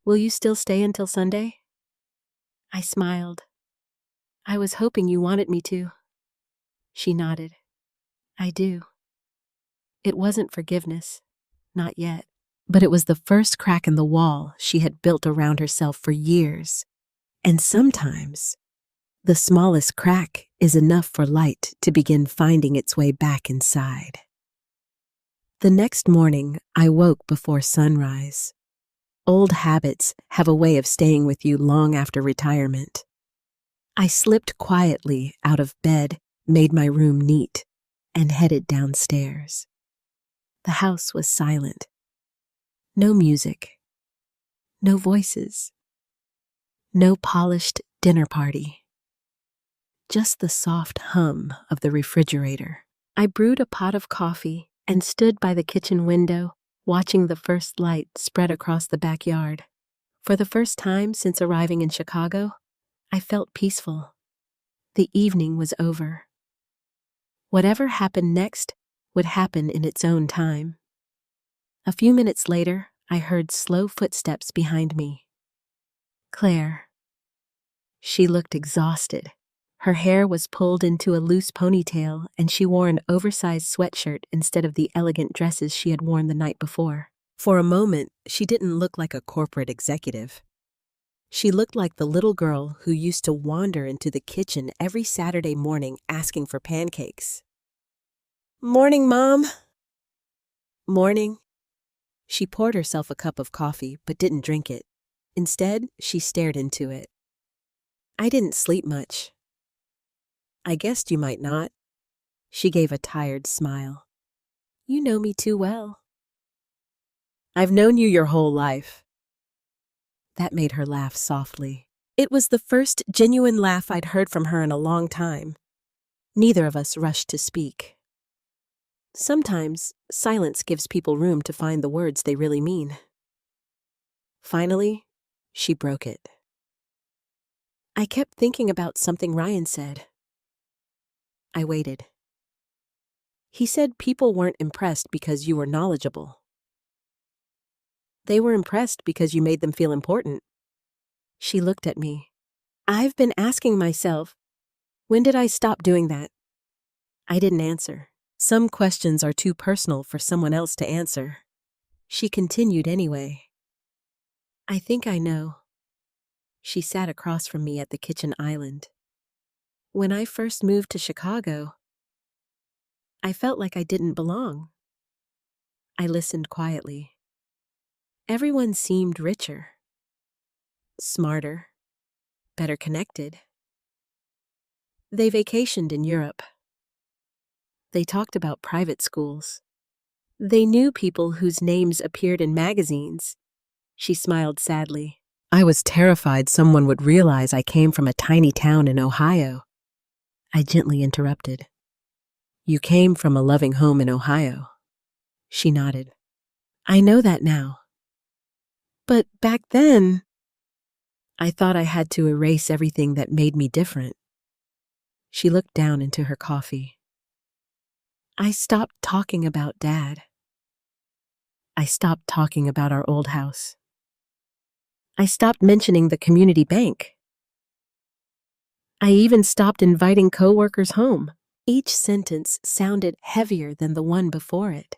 Will you still stay until Sunday? I smiled. I was hoping you wanted me to. She nodded. I do. It wasn't forgiveness. Not yet. But it was the first crack in the wall she had built around herself for years. And sometimes, the smallest crack is enough for light to begin finding its way back inside. The next morning, I woke before sunrise. Old habits have a way of staying with you long after retirement. I slipped quietly out of bed, made my room neat, and headed downstairs. The house was silent. No music. No voices. No polished dinner party. Just the soft hum of the refrigerator. I brewed a pot of coffee and stood by the kitchen window, watching the first light spread across the backyard. For the first time since arriving in Chicago, I felt peaceful. The evening was over. Whatever happened next would happen in its own time. A few minutes later, I heard slow footsteps behind me. Claire. She looked exhausted. Her hair was pulled into a loose ponytail, and she wore an oversized sweatshirt instead of the elegant dresses she had worn the night before. For a moment, she didn't look like a corporate executive. She looked like the little girl who used to wander into the kitchen every Saturday morning asking for pancakes. Morning, Mom. Morning. She poured herself a cup of coffee, but didn't drink it. Instead, she stared into it. I didn't sleep much. I guessed you might not. She gave a tired smile. You know me too well. I've known you your whole life. That made her laugh softly. It was the first genuine laugh I'd heard from her in a long time. Neither of us rushed to speak. Sometimes, silence gives people room to find the words they really mean. Finally, she broke it. I kept thinking about something Ryan said. I waited. He said people weren't impressed because you were knowledgeable. They were impressed because you made them feel important. She looked at me. I've been asking myself, when did I stop doing that? I didn't answer. Some questions are too personal for someone else to answer. She continued anyway. I think I know. She sat across from me at the kitchen island. When I first moved to Chicago, I felt like I didn't belong. I listened quietly. Everyone seemed richer, smarter, better connected. They vacationed in Europe. They talked about private schools. They knew people whose names appeared in magazines. She smiled sadly. I was terrified someone would realize I came from a tiny town in Ohio. I gently interrupted. You came from a loving home in Ohio. She nodded. I know that now. But back then, I thought I had to erase everything that made me different. She looked down into her coffee. I stopped talking about Dad. I stopped talking about our old house. I stopped mentioning the community bank. I even stopped inviting coworkers home. Each sentence sounded heavier than the one before it.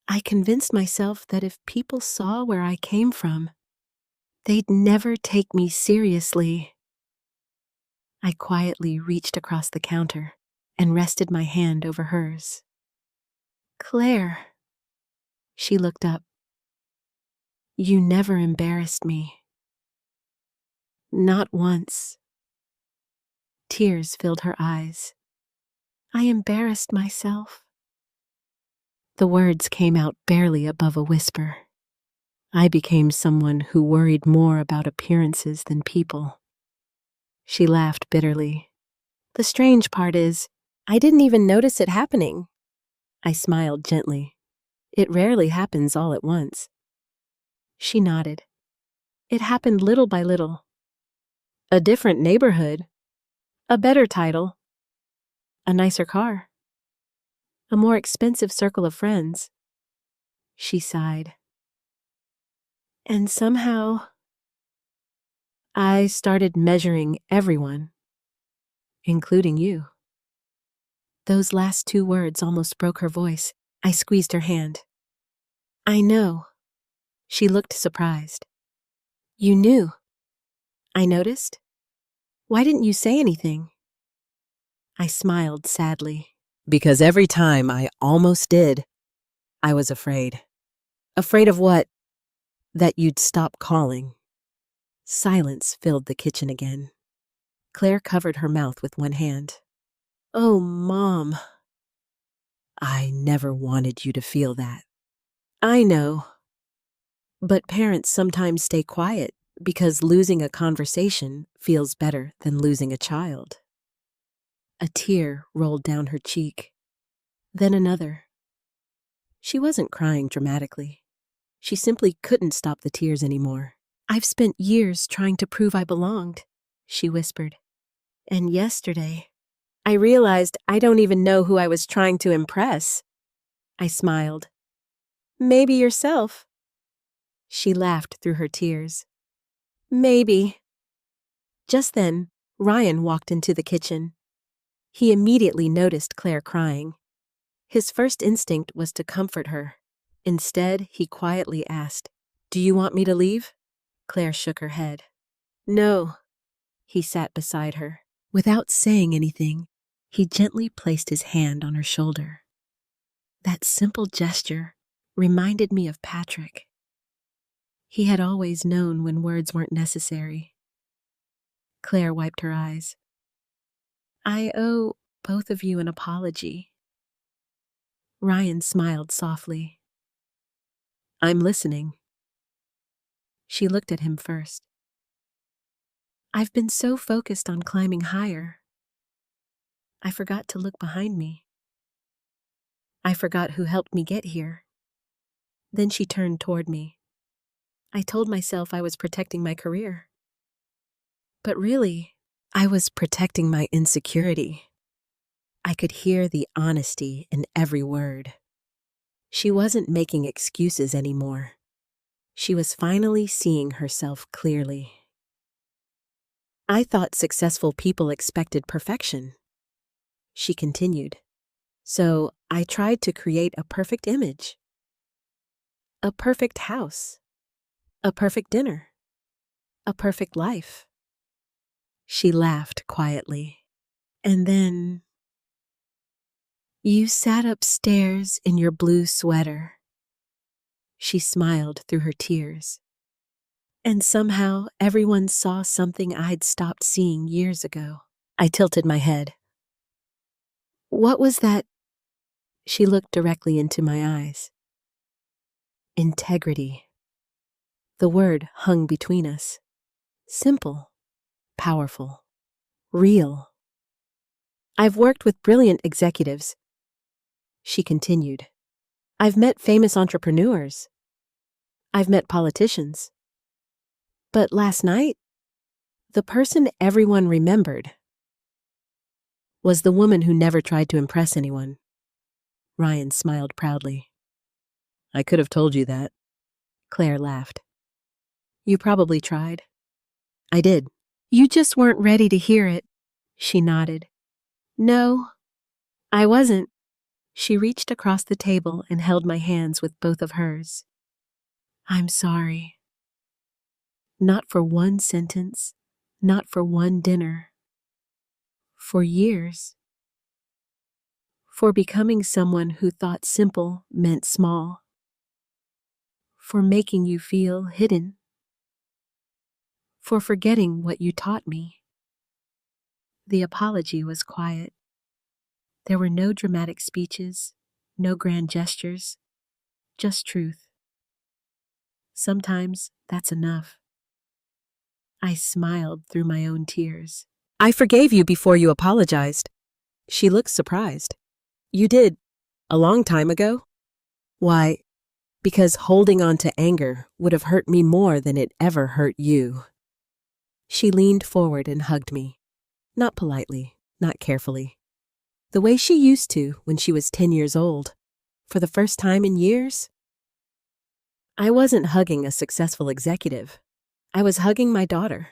I convinced myself that if people saw where I came from, they'd never take me seriously. I quietly reached across the counter and rested my hand over hers. Claire. She looked up. You never embarrassed me. Not once. Tears filled her eyes. I embarrassed myself. The words came out barely above a whisper. I became someone who worried more about appearances than people. She laughed bitterly. The strange part is, I didn't even notice it happening. I smiled gently. It rarely happens all at once. She nodded. It happened little by little. A different neighborhood. A better title. A nicer car. A more expensive circle of friends. She sighed. And somehow, I started measuring everyone, including you. Those last two words almost broke her voice. I squeezed her hand. I know. She looked surprised. You knew. I noticed. Why didn't you say anything? I smiled sadly. Because every time I almost did, I was afraid. Afraid of what? That you'd stop calling. Silence filled the kitchen again. Claire covered her mouth with one hand. Oh, Mom. I never wanted you to feel that. I know. But parents sometimes stay quiet because losing a conversation feels better than losing a child. A tear rolled down her cheek, then another. She wasn't crying dramatically. She simply couldn't stop the tears anymore. I've spent years trying to prove I belonged, she whispered. And yesterday, I realized I don't even know who I was trying to impress. I smiled. Maybe yourself. She laughed through her tears. Maybe. Just then, Ryan walked into the kitchen. He immediately noticed Claire crying. His first instinct was to comfort her. Instead, he quietly asked, Do you want me to leave? Claire shook her head. No. He sat beside her. Without saying anything, he gently placed his hand on her shoulder. That simple gesture reminded me of Patrick. He had always known when words weren't necessary. Claire wiped her eyes. I owe both of you an apology. Ryan smiled softly. I'm listening. She looked at him first. I've been so focused on climbing higher. I forgot to look behind me. I forgot who helped me get here. Then she turned toward me. I told myself I was protecting my career. But really, I was protecting my insecurity. I could hear the honesty in every word. She wasn't making excuses anymore. She was finally seeing herself clearly. I thought successful people expected perfection. She continued. So I tried to create a perfect image. A perfect house. A perfect dinner. A perfect life. She laughed quietly. And then you sat upstairs in your blue sweater. She smiled through her tears. And somehow everyone saw something I'd stopped seeing years ago. I tilted my head. What was that? She looked directly into my eyes. Integrity. The word hung between us. Simple, powerful, real. I've worked with brilliant executives. She continued. I've met famous entrepreneurs. I've met politicians. But last night, the person everyone remembered was the woman who never tried to impress anyone. Ryan smiled proudly. I could have told you that. Claire laughed. You probably tried. I did. You just weren't ready to hear it. She nodded. No, I wasn't. She reached across the table and held my hands with both of hers. I'm sorry. Not for one sentence, not for one dinner. For years. For becoming someone who thought simple meant small. For making you feel hidden. For forgetting what you taught me. The apology was quiet. There were no dramatic speeches, no grand gestures, just truth. Sometimes that's enough. I smiled through my own tears. I forgave you before you apologized. She looked surprised. You did? A long time ago? Why, because holding on to anger would have hurt me more than it ever hurt you. She leaned forward and hugged me. Not politely, not carefully. The way she used to when she was 10 years old. For the first time in years. I wasn't hugging a successful executive. I was hugging my daughter.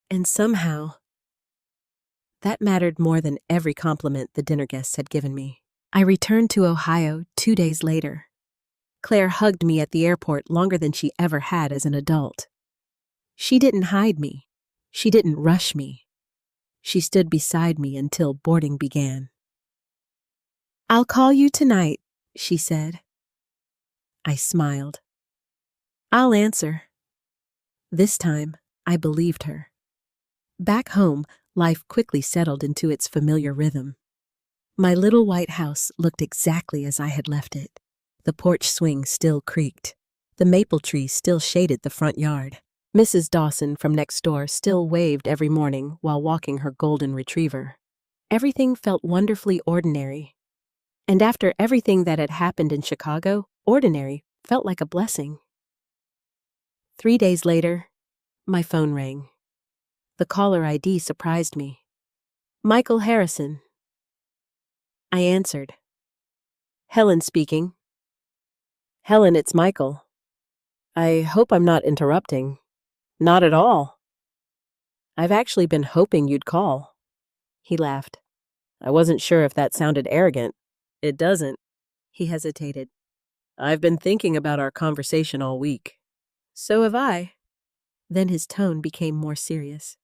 And somehow, that mattered more than every compliment the dinner guests had given me. I returned to Ohio 2 days later. Claire hugged me at the airport longer than she ever had as an adult. She didn't hide me. She didn't rush me. She stood beside me until boarding began. I'll call you tonight, she said. I smiled. I'll answer. This time, I believed her. Back home, life quickly settled into its familiar rhythm. My little white house looked exactly as I had left it. The porch swing still creaked. The maple tree still shaded the front yard. Mrs. Dawson from next door still waved every morning while walking her golden retriever. Everything felt wonderfully ordinary. And after everything that had happened in Chicago, ordinary felt like a blessing. 3 days later, my phone rang. The caller ID surprised me. Michael Harrison. I answered. Helen speaking. Helen, it's Michael. I hope I'm not interrupting. Not at all. I've actually been hoping you'd call. He laughed. I wasn't sure if that sounded arrogant. It doesn't. He hesitated. I've been thinking about our conversation all week. So have I. Then his tone became more serious.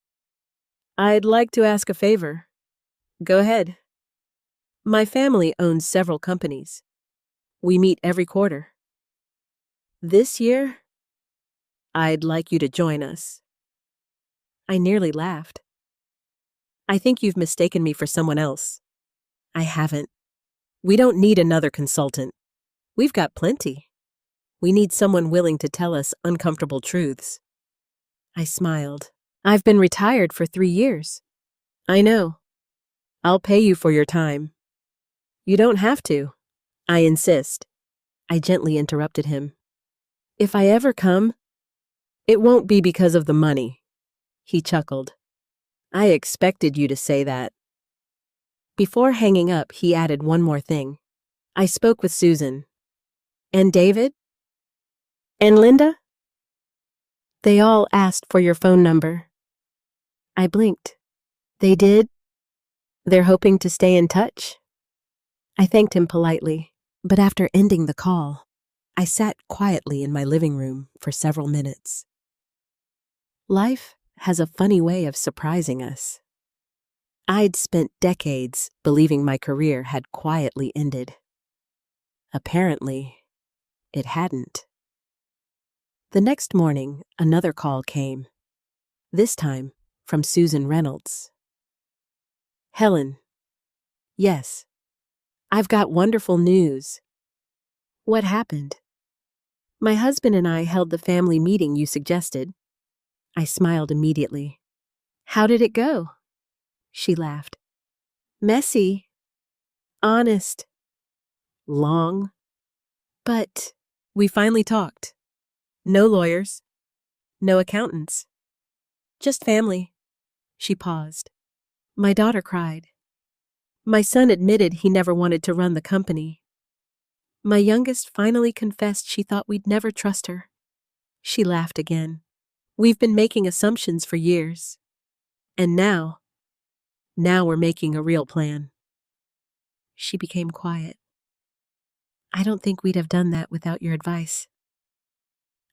I'd like to ask a favor. Go ahead. My family owns several companies. We meet every quarter. This year, I'd like you to join us. I nearly laughed. I think you've mistaken me for someone else. I haven't. We don't need another consultant. We've got plenty. We need someone willing to tell us uncomfortable truths. I smiled. I've been retired for 3 years. I know. I'll pay you for your time. You don't have to. I insist. I gently interrupted him. If I ever come, it won't be because of the money. He chuckled. I expected you to say that. Before hanging up, he added one more thing. I spoke with Susan. And David? And Linda? They all asked for your phone number. I blinked. They did? They're hoping to stay in touch? I thanked him politely, but after ending the call, I sat quietly in my living room for several minutes. Life has a funny way of surprising us. I'd spent decades believing my career had quietly ended. Apparently, it hadn't. The next morning, another call came, this time from Susan Reynolds. Helen, yes, I've got wonderful news. What happened? My husband and I held the family meeting you suggested. I smiled immediately. How did it go? She laughed. Messy. Honest. Long. But we finally talked. No lawyers. No accountants. Just family. She paused. My daughter cried. My son admitted he never wanted to run the company. My youngest finally confessed she thought we'd never trust her. She laughed again. We've been making assumptions for years. And now we're making a real plan. She became quiet. I don't think we'd have done that without your advice.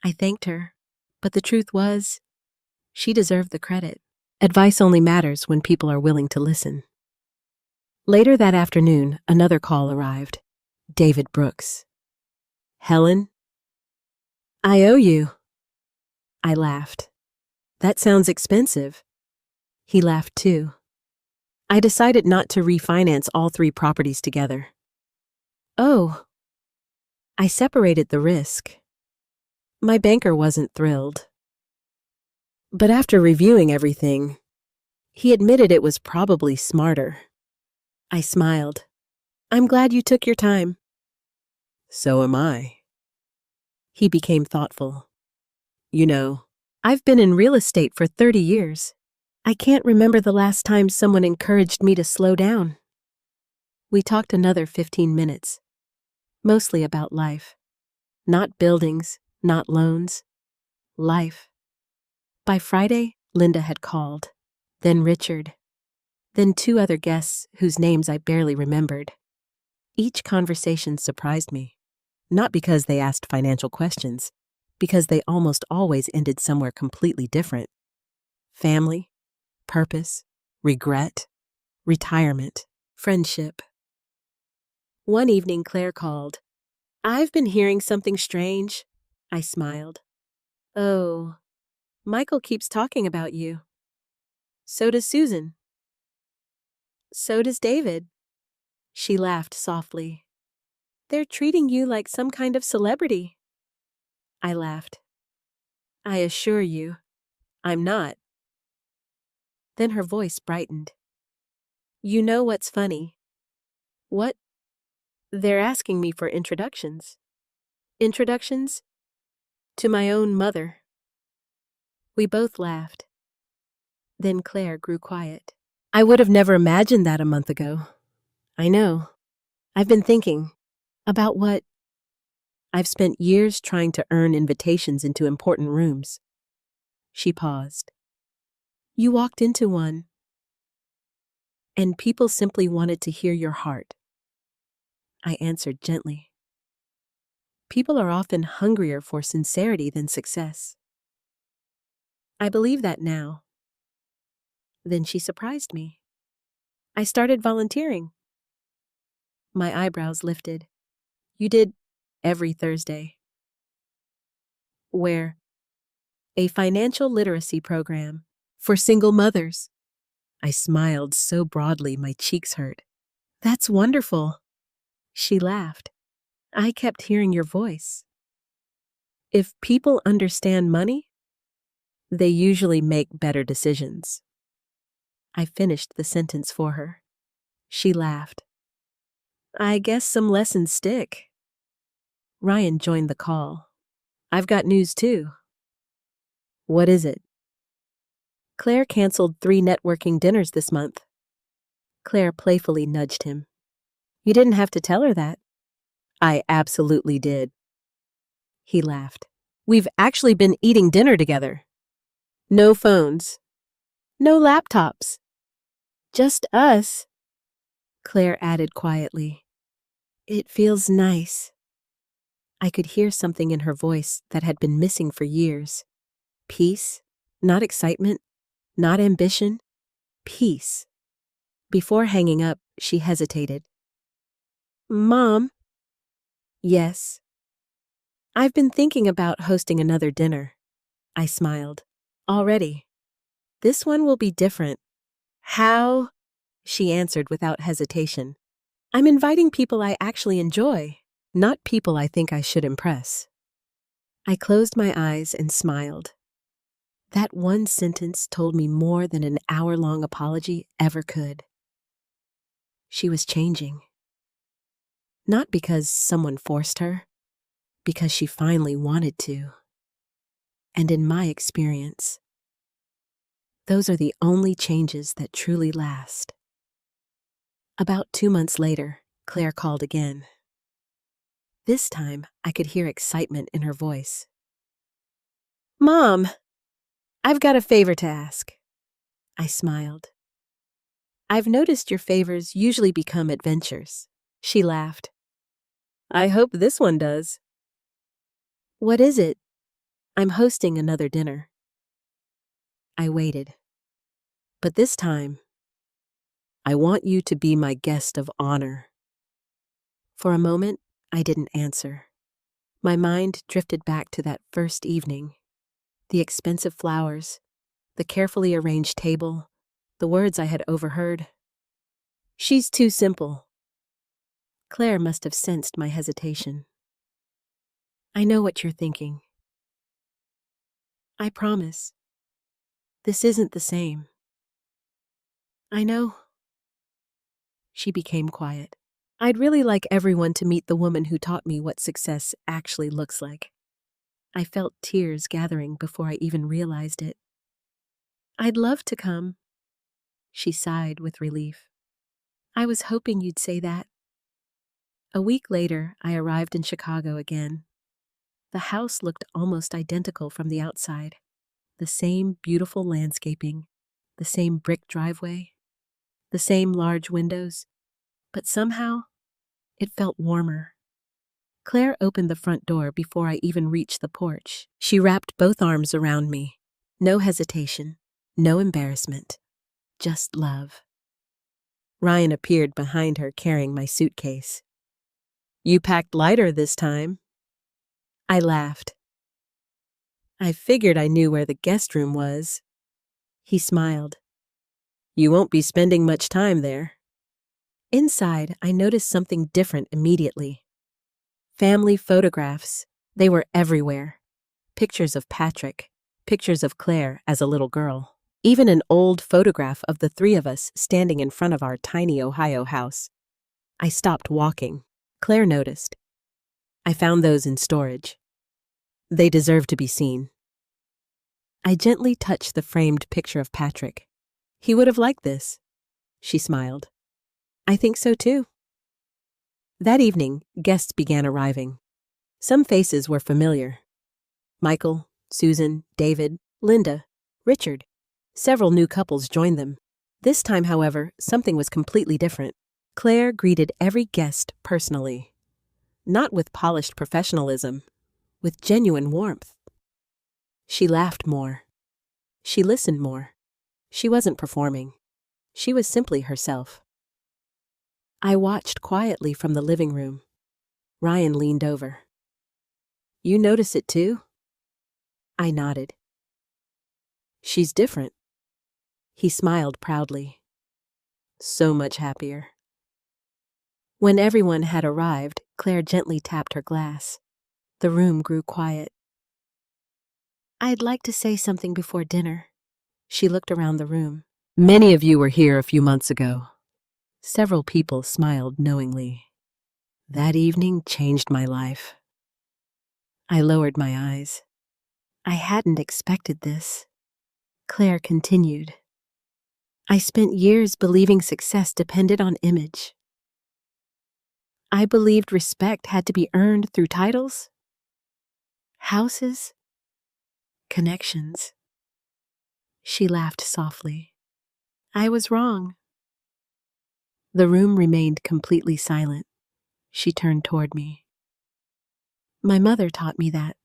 I thanked her, but the truth was, she deserved the credit. Advice only matters when people are willing to listen. Later that afternoon, another call arrived. David Brooks. Helen? I owe you. I laughed. That sounds expensive. He laughed too. I decided not to refinance all 3 properties together. Oh. I separated the risk. My banker wasn't thrilled. But after reviewing everything, he admitted it was probably smarter. I smiled. I'm glad you took your time. So am I. He became thoughtful. You know, I've been in real estate for 30 years. I can't remember the last time someone encouraged me to slow down. We talked another 15 minutes, mostly about life. Not buildings, not loans. Life. By Friday, Linda had called, then Richard, then 2 other guests whose names I barely remembered. Each conversation surprised me, not because they asked financial questions, because they almost always ended somewhere completely different. Family, purpose, regret, retirement, friendship. One evening, Claire called. I've been hearing something strange. I smiled. Oh, Michael keeps talking about you. So does Susan. So does David. She laughed softly. They're treating you like some kind of celebrity. I laughed. I assure you, I'm not. Then her voice brightened. You know what's funny? What? They're asking me for introductions. Introductions? To my own mother. We both laughed. Then Claire grew quiet. I would have never imagined that a month ago. I know. I've been thinking about what I've spent years trying to earn invitations into important rooms. She paused. You walked into one, and people simply wanted to hear your heart. I answered gently. People are often hungrier for sincerity than success. I believe that now. Then she surprised me. I started volunteering. My eyebrows lifted. You did every Thursday. Where? A financial literacy program for single mothers. I smiled so broadly my cheeks hurt. That's wonderful. She laughed. I kept hearing your voice. If people understand money, they usually make better decisions. I finished the sentence for her. She laughed. I guess some lessons stick. Ryan joined the call. I've got news too. What is it? Claire canceled 3 networking dinners this month. Claire playfully nudged him. You didn't have to tell her that. I absolutely did. He laughed. We've actually been eating dinner together. No phones. No laptops. Just us, Claire added quietly. It feels nice. I could hear something in her voice that had been missing for years. Peace, not excitement, not ambition, peace. Before hanging up, she hesitated. Mom? Yes. I've been thinking about hosting another dinner. I smiled. Already. This one will be different. How? She answered without hesitation. I'm inviting people I actually enjoy, not people I think I should impress. I closed my eyes and smiled. That one sentence told me more than an hour-long apology ever could. She was changing. Not because someone forced her, because she finally wanted to. And in my experience, those are the only changes that truly last. About 2 months later, Claire called again. This time, I could hear excitement in her voice. Mom, I've got a favor to ask. I smiled. I've noticed your favors usually become adventures. She laughed. I hope this one does. What is it? I'm hosting another dinner. I waited. But this time, I want you to be my guest of honor. For a moment, I didn't answer. My mind drifted back to that first evening. The expensive flowers, the carefully arranged table, the words I had overheard. She's too simple. Claire must have sensed my hesitation. I know what you're thinking. I promise. This isn't the same. I know. She became quiet. I'd really like everyone to meet the woman who taught me what success actually looks like. I felt tears gathering before I even realized it. I'd love to come. She sighed with relief. I was hoping you'd say that. A week later, I arrived in Chicago again. The house looked almost identical from the outside. The same beautiful landscaping, the same brick driveway, the same large windows, but somehow it felt warmer. Claire opened the front door before I even reached the porch. She wrapped both arms around me. No hesitation, no embarrassment, just love. Ryan appeared behind her carrying my suitcase. You packed lighter this time. I laughed. I figured I knew where the guest room was. He smiled. You won't be spending much time there. Inside, I noticed something different immediately. Family photographs. They were everywhere. Pictures of Patrick, pictures of Claire as a little girl. Even an old photograph of the three of us standing in front of our tiny Ohio house. I stopped walking. Claire noticed. I found those in storage. They deserve to be seen. I gently touched the framed picture of Patrick. He would have liked this. She smiled. I think so too. That evening, guests began arriving. Some faces were familiar. Michael, Susan, David, Linda, Richard. Several new couples joined them. This time, however, something was completely different. Claire greeted every guest personally. Not with polished professionalism, with genuine warmth. She laughed more. She listened more. She wasn't performing. She was simply herself. I watched quietly from the living room. Ryan leaned over. You notice it too? I nodded. She's different. He smiled proudly. So much happier. When everyone had arrived, Claire gently tapped her glass. The room grew quiet. I'd like to say something before dinner. She looked around the room. Many of you were here a few months ago. Several people smiled knowingly. That evening changed my life. I lowered my eyes. I hadn't expected this. Claire continued. I spent years believing success depended on image. I believed respect had to be earned through titles, houses, connections. She laughed softly. I was wrong. The room remained completely silent. She turned toward me. My mother taught me that.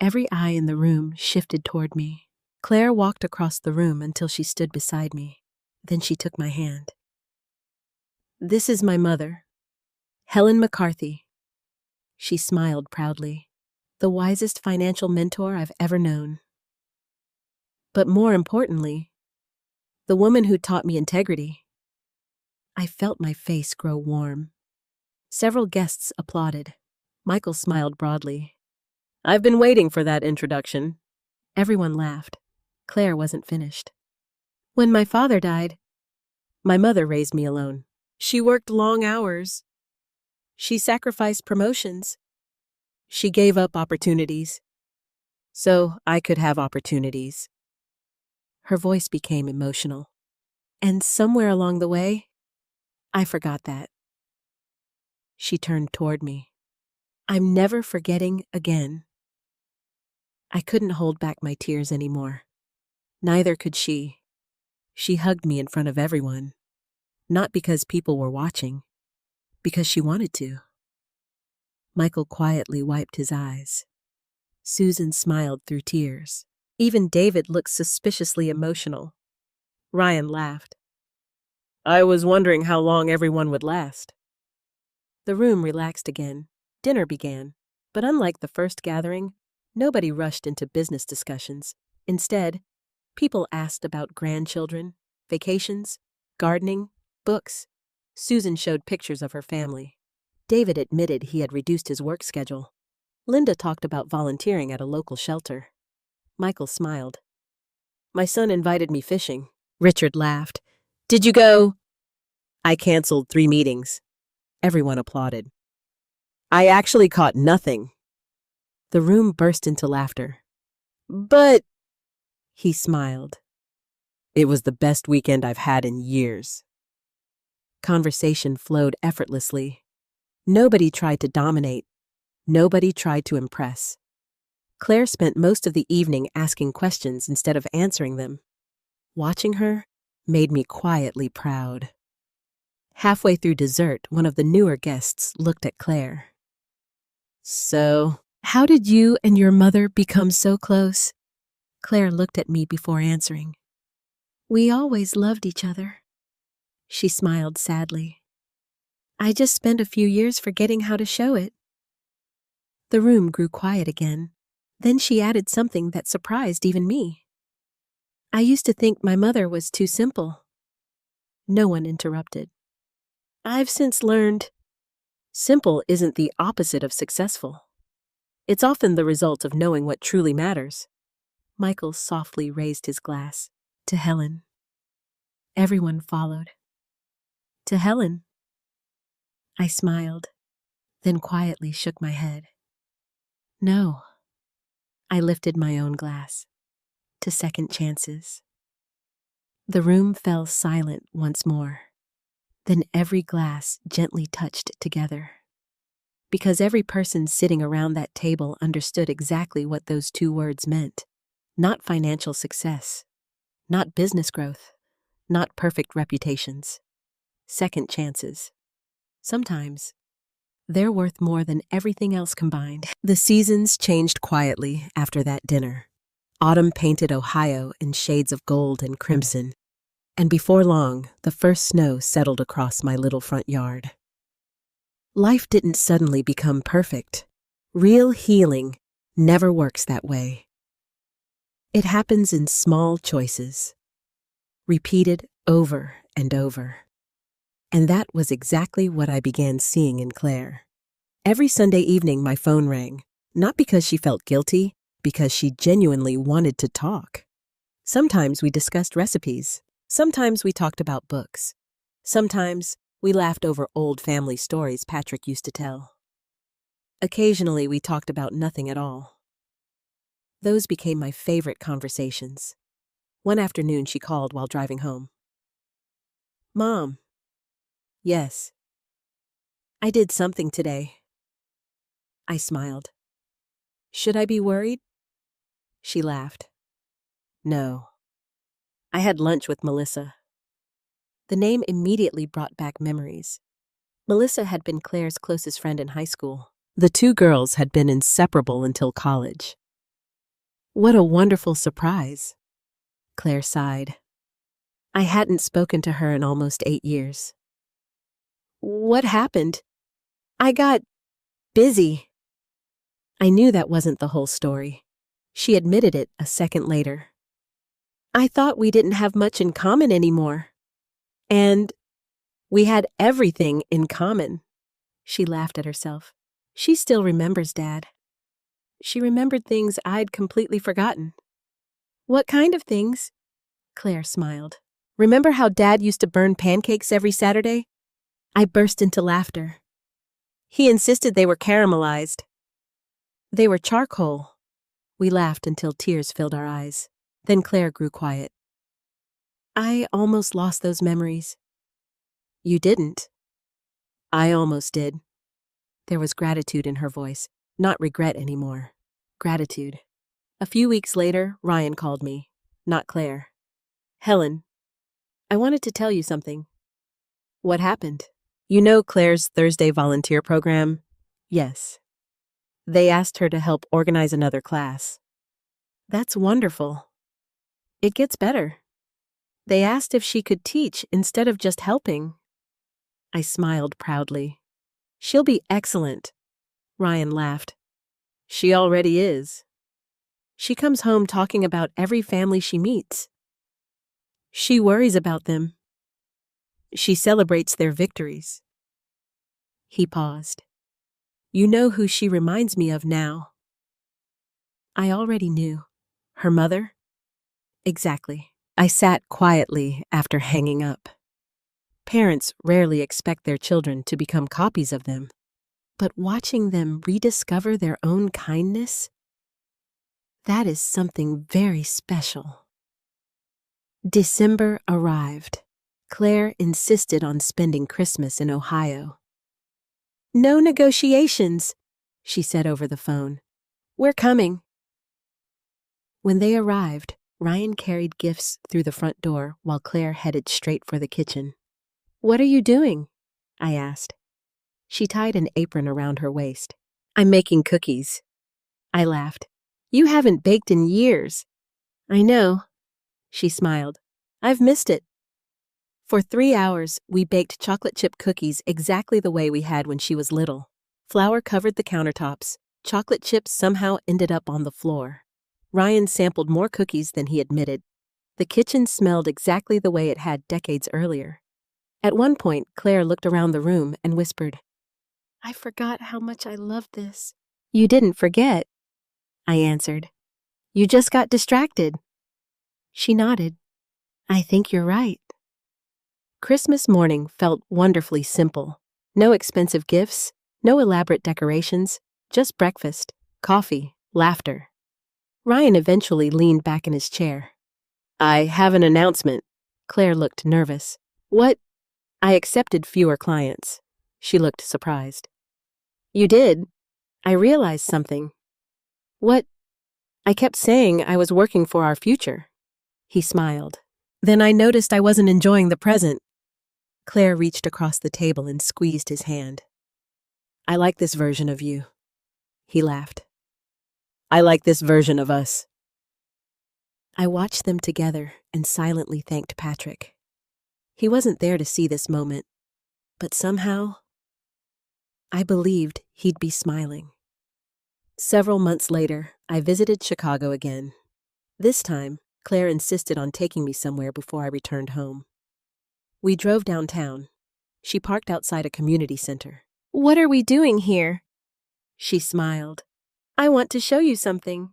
Every eye in the room shifted toward me. Claire walked across the room until she stood beside me. Then she took my hand. This is my mother, Helen McCarthy. She smiled proudly. The wisest financial mentor I've ever known. But more importantly, the woman who taught me integrity. I felt my face grow warm. Several guests applauded. Michael smiled broadly. I've been waiting for that introduction. Everyone laughed. Claire wasn't finished. When my father died, my mother raised me alone. She worked long hours. She sacrificed promotions. She gave up opportunities so I could have opportunities. Her voice became emotional. And somewhere along the way, I forgot that. She turned toward me. I'm never forgetting again. I couldn't hold back my tears anymore. Neither could she. She hugged me in front of everyone. Not because people were watching, because she wanted to. Michael quietly wiped his eyes. Susan smiled through tears. Even David looked suspiciously emotional. Ryan laughed. I was wondering how long everyone would last. The room relaxed again. Dinner began. But unlike the first gathering, nobody rushed into business discussions. Instead, people asked about grandchildren, vacations, gardening, books. Susan showed pictures of her family. David admitted he had reduced his work schedule. Linda talked about volunteering at a local shelter. Michael smiled. My son invited me fishing. Richard laughed. Did you go? I canceled 3 meetings. Everyone applauded. I actually caught nothing. The room burst into laughter. But, he smiled. It was the best weekend I've had in years. Conversation flowed effortlessly. Nobody tried to dominate. Nobody tried to impress. Claire spent most of the evening asking questions instead of answering them. Watching her made me quietly proud. Halfway through dessert, one of the newer guests looked at Claire. So, how did you and your mother become so close? Claire looked at me before answering. We always loved each other. She smiled sadly. I just spent a few years forgetting how to show it. The room grew quiet again. Then she added something that surprised even me. I used to think my mother was too simple. No one interrupted. I've since learned simple isn't the opposite of successful. It's often the result of knowing what truly matters. Michael softly raised his glass. To Helen. Everyone followed. To Helen. I smiled, then quietly shook my head. No. I lifted my own glass. To second chances. The room fell silent once more. Then every glass gently touched together. Because every person sitting around that table understood exactly what those 2 words meant. Not financial success. Not business growth. Not perfect reputations. Second chances. Sometimes, they're worth more than everything else combined. The seasons changed quietly after that dinner. Autumn painted Ohio in shades of gold and crimson. And before long, the first snow settled across my little front yard. Life didn't suddenly become perfect. Real healing never works that way. It happens in small choices, repeated over and over. And that was exactly what I began seeing in Claire. Every Sunday evening, my phone rang, not because she felt guilty, because she genuinely wanted to talk. Sometimes we discussed recipes. Sometimes we talked about books. Sometimes we laughed over old family stories Patrick used to tell. Occasionally, we talked about nothing at all. Those became my favorite conversations. One afternoon, she called while driving home. Mom. Yes. I did something today. I smiled. Should I be worried? She laughed. No. I had lunch with Melissa. The name immediately brought back memories. Melissa had been Claire's closest friend in high school. The two girls had been inseparable until college. What a wonderful surprise, Claire sighed. I hadn't spoken to her in almost 8 years. What happened? I got busy. I knew that wasn't the whole story. She admitted it a second later. I thought we didn't have much in common anymore. And we had everything in common. She laughed at herself. She still remembers Dad. She remembered things I'd completely forgotten. What kind of things? Claire smiled. Remember how Dad used to burn pancakes every Saturday? I burst into laughter. He insisted they were caramelized. They were charcoal. We laughed until tears filled our eyes. Then Claire grew quiet. I almost lost those memories. You didn't. I almost did. There was gratitude in her voice, not regret anymore. Gratitude. A few weeks later, Ryan called me, not Claire. Helen, I wanted to tell you something. What happened? You know Claire's Thursday volunteer program? Yes. They asked her to help organize another class. That's wonderful. It gets better. They asked if she could teach instead of just helping. I smiled proudly. She'll be excellent. Ryan laughed. She already is. She comes home talking about every family she meets. She worries about them. She celebrates their victories. He paused. You know who she reminds me of now. I already knew. Her mother? Exactly. I sat quietly after hanging up. Parents rarely expect their children to become copies of them, but watching them rediscover their own kindness, that is something very special. December arrived. Claire insisted on spending Christmas in Ohio. No negotiations, she said over the phone. We're coming. When they arrived, Ryan carried gifts through the front door while Claire headed straight for the kitchen. What are you doing? I asked. She tied an apron around her waist. I'm making cookies. I laughed. You haven't baked in years. I know. She smiled. I've missed it. For 3 hours, we baked chocolate chip cookies exactly the way we had when she was little. Flour covered the countertops. Chocolate chips somehow ended up on the floor. Ryan sampled more cookies than he admitted. The kitchen smelled exactly the way it had decades earlier. At one point, Claire looked around the room and whispered, I forgot how much I loved this. You didn't forget, I answered. You just got distracted. She nodded. I think you're right. Christmas morning felt wonderfully simple. No expensive gifts, no elaborate decorations, just breakfast, coffee, laughter. Ryan eventually leaned back in his chair. I have an announcement. Claire looked nervous. What? I accepted fewer clients. She looked surprised. You did? I realized something. What? I kept saying I was working for our future. He smiled. Then I noticed I wasn't enjoying the present. Claire reached across the table and squeezed his hand. I like this version of you. He laughed. I like this version of us. I watched them together and silently thanked Patrick. He wasn't there to see this moment, but somehow, I believed he'd be smiling. Several months later, I visited Chicago again. This time, Claire insisted on taking me somewhere before I returned home. We drove downtown. She parked outside a community center. What are we doing here? She smiled. I want to show you something.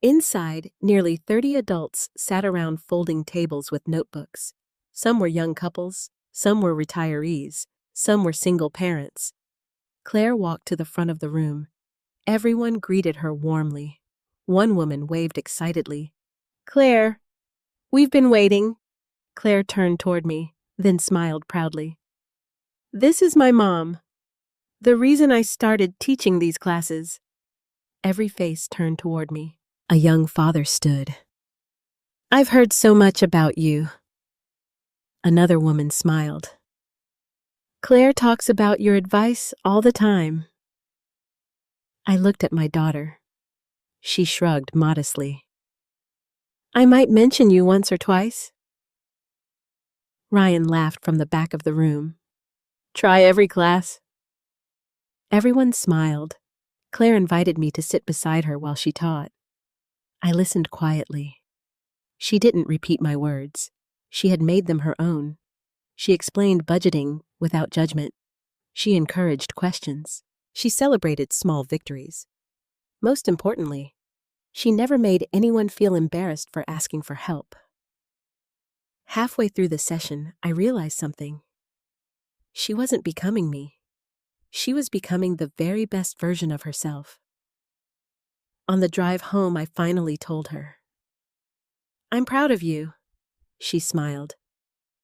Inside, nearly 30 adults sat around folding tables with notebooks. Some were young couples, some were retirees, some were single parents. Claire walked to the front of the room. Everyone greeted her warmly. One woman waved excitedly. Claire, we've been waiting. Claire turned toward me, then smiled proudly. This is my mom. The reason I started teaching these classes. Every face turned toward me. A young father stood. I've heard so much about you. Another woman smiled. Claire talks about your advice all the time. I looked at my daughter. She shrugged modestly. I might mention you once or twice. Ryan laughed from the back of the room. Try every class. Everyone smiled. Claire invited me to sit beside her while she taught. I listened quietly. She didn't repeat my words. She had made them her own. She explained budgeting without judgment. She encouraged questions. She celebrated small victories. Most importantly, she never made anyone feel embarrassed for asking for help. Halfway through the session, I realized something. She wasn't becoming me. She was becoming the very best version of herself. On the drive home, I finally told her. I'm proud of you, she smiled,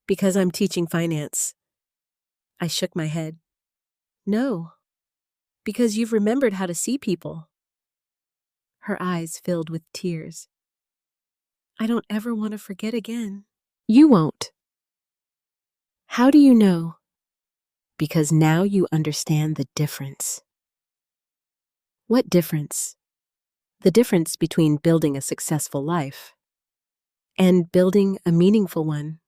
because I'm teaching finance. I shook my head. No, because you've remembered how to see people. Her eyes filled with tears. I don't ever want to forget again. You won't. How do you know? Because now you understand the difference. What difference? The difference between building a successful life and building a meaningful one.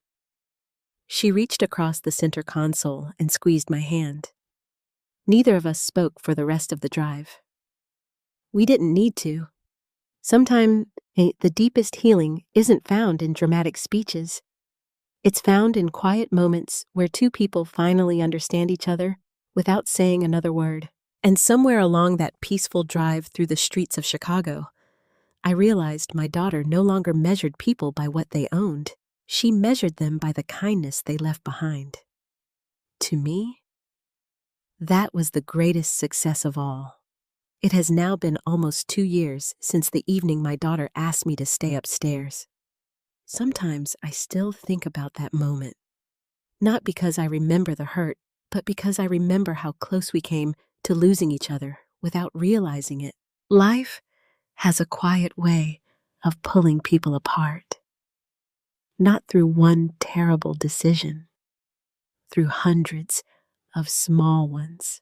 She reached across the center console and squeezed my hand. Neither of us spoke for the rest of the drive. We didn't need to. Sometimes the deepest healing isn't found in dramatic speeches. It's found in quiet moments where two people finally understand each other without saying another word. And somewhere along that peaceful drive through the streets of Chicago, I realized my daughter no longer measured people by what they owned. She measured them by the kindness they left behind. To me, that was the greatest success of all. It has now been almost 2 years since the evening my daughter asked me to stay upstairs. Sometimes I still think about that moment. Not because I remember the hurt, but because I remember how close we came to losing each other without realizing it. Life has a quiet way of pulling people apart. Not through one terrible decision, through hundreds of small ones.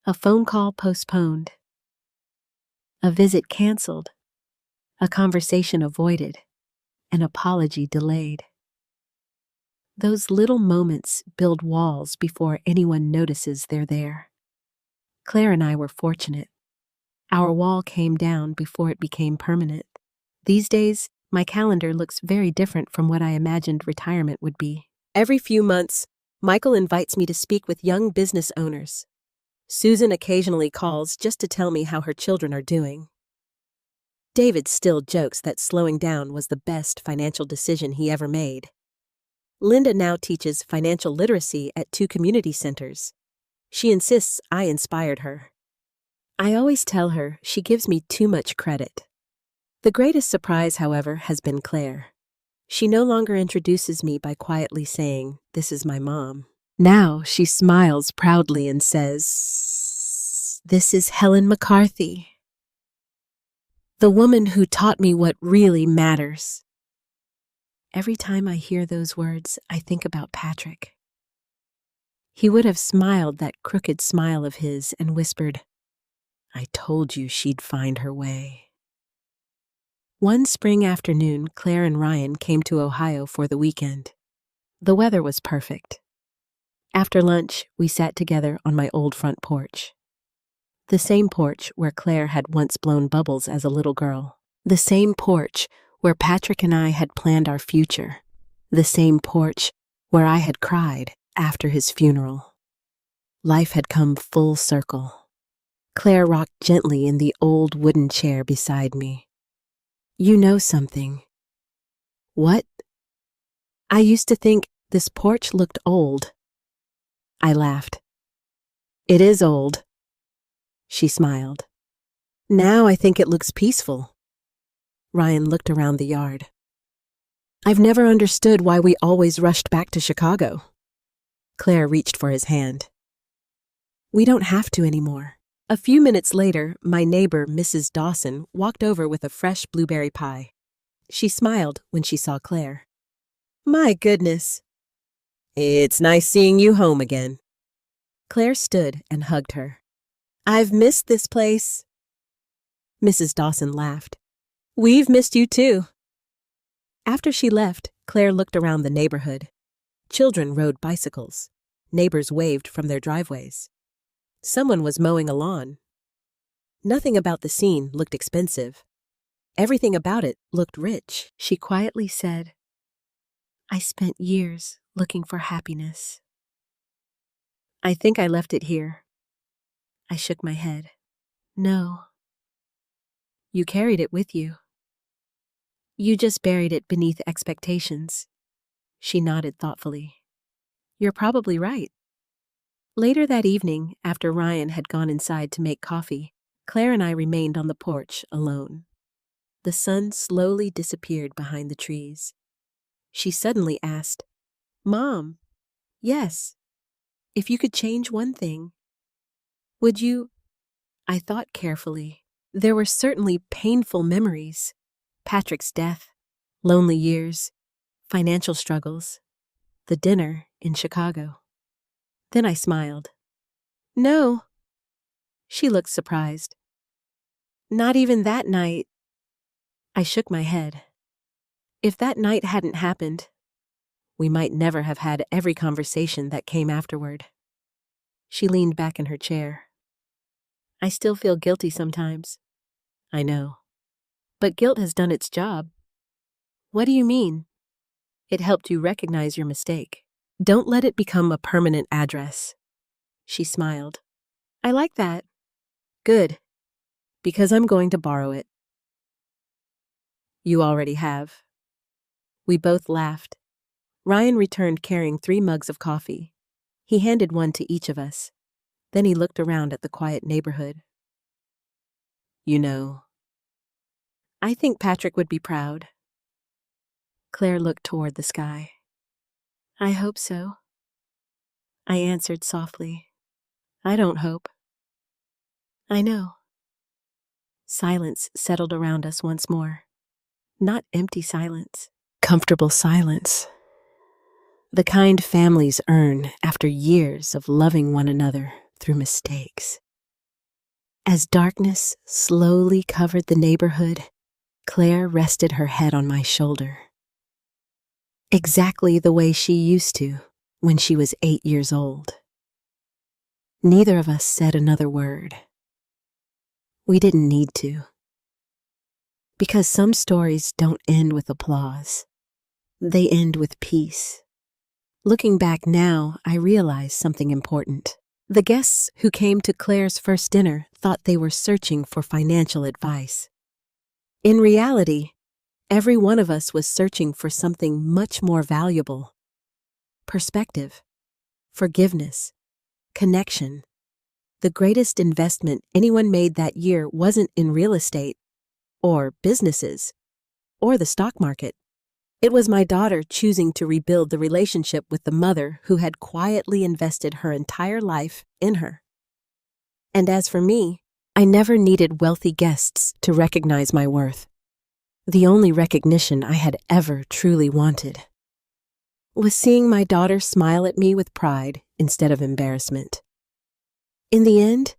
A phone call postponed, a visit canceled, a conversation avoided, an apology delayed. Those little moments build walls before anyone notices they're there. Claire and I were fortunate. Our wall came down before it became permanent. These days, my calendar looks very different from what I imagined retirement would be. Every few months, Michael invites me to speak with young business owners. Susan occasionally calls just to tell me how her children are doing. David still jokes that slowing down was the best financial decision he ever made. Linda now teaches financial literacy at 2 community centers. She insists I inspired her. I always tell her she gives me too much credit. The greatest surprise, however, has been Claire. She no longer introduces me by quietly saying, "This is my mom." Now she smiles proudly and says, "This is Helen McCarthy, the woman who taught me what really matters." Every time I hear those words, I think about Patrick. He would have smiled that crooked smile of his and whispered, "I told you she'd find her way." One spring afternoon, Claire and Ryan came to Ohio for the weekend. The weather was perfect. After lunch, we sat together on my old front porch. The same porch where Claire had once blown bubbles as a little girl. The same porch where Patrick and I had planned our future. The same porch where I had cried after his funeral. Life had come full circle. Claire rocked gently in the old wooden chair beside me. "You know something." "What?" "I used to think this porch looked old." I laughed. "It is old." She smiled. "Now I think it looks peaceful." Ryan looked around the yard. "I've never understood why we always rushed back to Chicago." Claire reached for his hand. "We don't have to anymore." A few minutes later, my neighbor, Mrs. Dawson, walked over with a fresh blueberry pie. She smiled when she saw Claire. My goodness. It's nice seeing you home again. Claire stood and hugged her. I've missed this place. Mrs. Dawson laughed. We've missed you too. After she left, Claire looked around the neighborhood. Children rode bicycles. Neighbors waved from their driveways. Someone was mowing a lawn. Nothing about the scene looked expensive. Everything about it looked rich. She quietly said, I spent years looking for happiness. I think I left it here. I shook my head. No. You carried it with you. You just buried it beneath expectations. She nodded thoughtfully. You're probably right. Later that evening, after Ryan had gone inside to make coffee, Claire and I remained on the porch alone. The sun slowly disappeared behind the trees. She suddenly asked, Mom, yes, if you could change one thing, would you? I thought carefully. There were certainly painful memories. Patrick's death, lonely years, financial struggles, the dinner in Chicago. Then I smiled. No. She looked surprised. Not even that night. I shook my head. If that night hadn't happened, we might never have had every conversation that came afterward. She leaned back in her chair. I still feel guilty sometimes. I know. But guilt has done its job. What do you mean? It helped you recognize your mistake. Don't let it become a permanent address. She smiled. I like that. Good. Because I'm going to borrow it. You already have. We both laughed. Ryan returned carrying 3 mugs of coffee. He handed one to each of us. Then he looked around at the quiet neighborhood. You know, I think Patrick would be proud. Claire looked toward the sky. I hope so. I answered softly. I don't hope. I know. Silence settled around us once more. Not empty silence, comfortable silence. The kind families earn after years of loving one another through mistakes. As darkness slowly covered the neighborhood, Claire rested her head on my shoulder. Exactly the way she used to when she was 8 years old. Neither of us said another word. We didn't need to. Because some stories don't end with applause. They end with peace. Looking back now, I realize something important. The guests who came to Claire's first dinner thought they were searching for financial advice. In reality, every one of us was searching for something much more valuable. Perspective, forgiveness, connection. The greatest investment anyone made that year wasn't in real estate, or businesses, or the stock market. It was my daughter choosing to rebuild the relationship with the mother who had quietly invested her entire life in her. And as for me, I never needed wealthy guests to recognize my worth. The only recognition I had ever truly wanted was seeing my daughter smile at me with pride instead of embarrassment. In the end,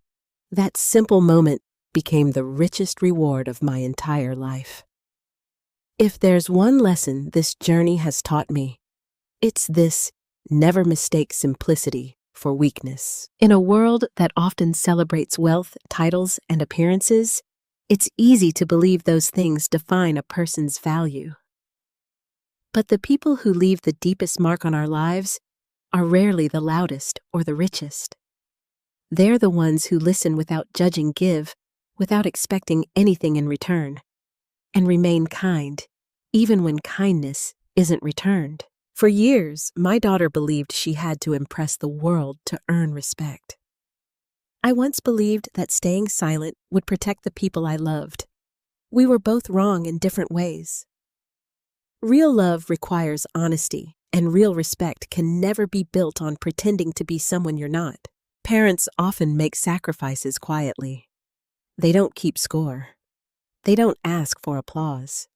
that simple moment became the richest reward of my entire life. If there's one lesson this journey has taught me, it's this: never mistake simplicity for weakness. In a world that often celebrates wealth, titles, and appearances, it's easy to believe those things define a person's value. But the people who leave the deepest mark on our lives are rarely the loudest or the richest. They're the ones who listen without judging, give without expecting anything in return, and remain kind, even when kindness isn't returned. For years, my daughter believed she had to impress the world to earn respect. I once believed that staying silent would protect the people I loved. We were both wrong in different ways. Real love requires honesty, and real respect can never be built on pretending to be someone you're not. Parents often make sacrifices quietly. They don't keep score. They don't ask for applause.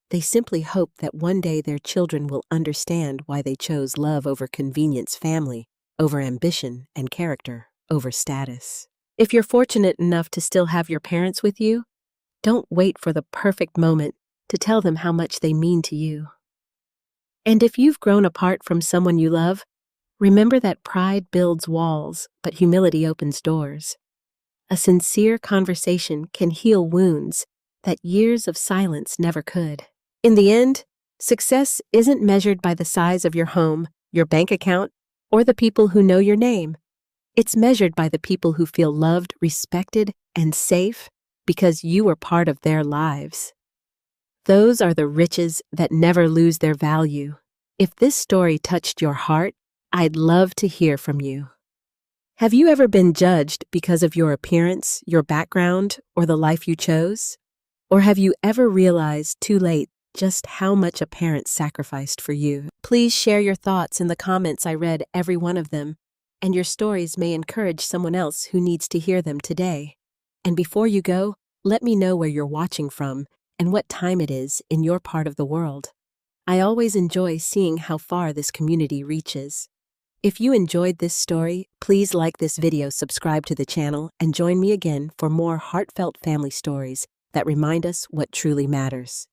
They simply hope that one day their children will understand why they chose love over convenience, family over ambition, and character over status. If you're fortunate enough to still have your parents with you, don't wait for the perfect moment to tell them how much they mean to you. And if you've grown apart from someone you love, remember that pride builds walls, but humility opens doors. A sincere conversation can heal wounds that years of silence never could. In the end, success isn't measured by the size of your home, your bank account, or the people who know your name. It's measured by the people who feel loved, respected, and safe because you were part of their lives. Those are the riches that never lose their value. If this story touched your heart, I'd love to hear from you. Have you ever been judged because of your appearance, your background, or the life you chose? Or have you ever realized too late just how much a parent sacrificed for you? Please share your thoughts in the comments. I read every one of them, and your stories may encourage someone else who needs to hear them today. And before you go, let me know where you're watching from and what time it is in your part of the world. I always enjoy seeing how far this community reaches. If you enjoyed this story, please like this video, subscribe to the channel, and join me again for more heartfelt family stories that remind us what truly matters.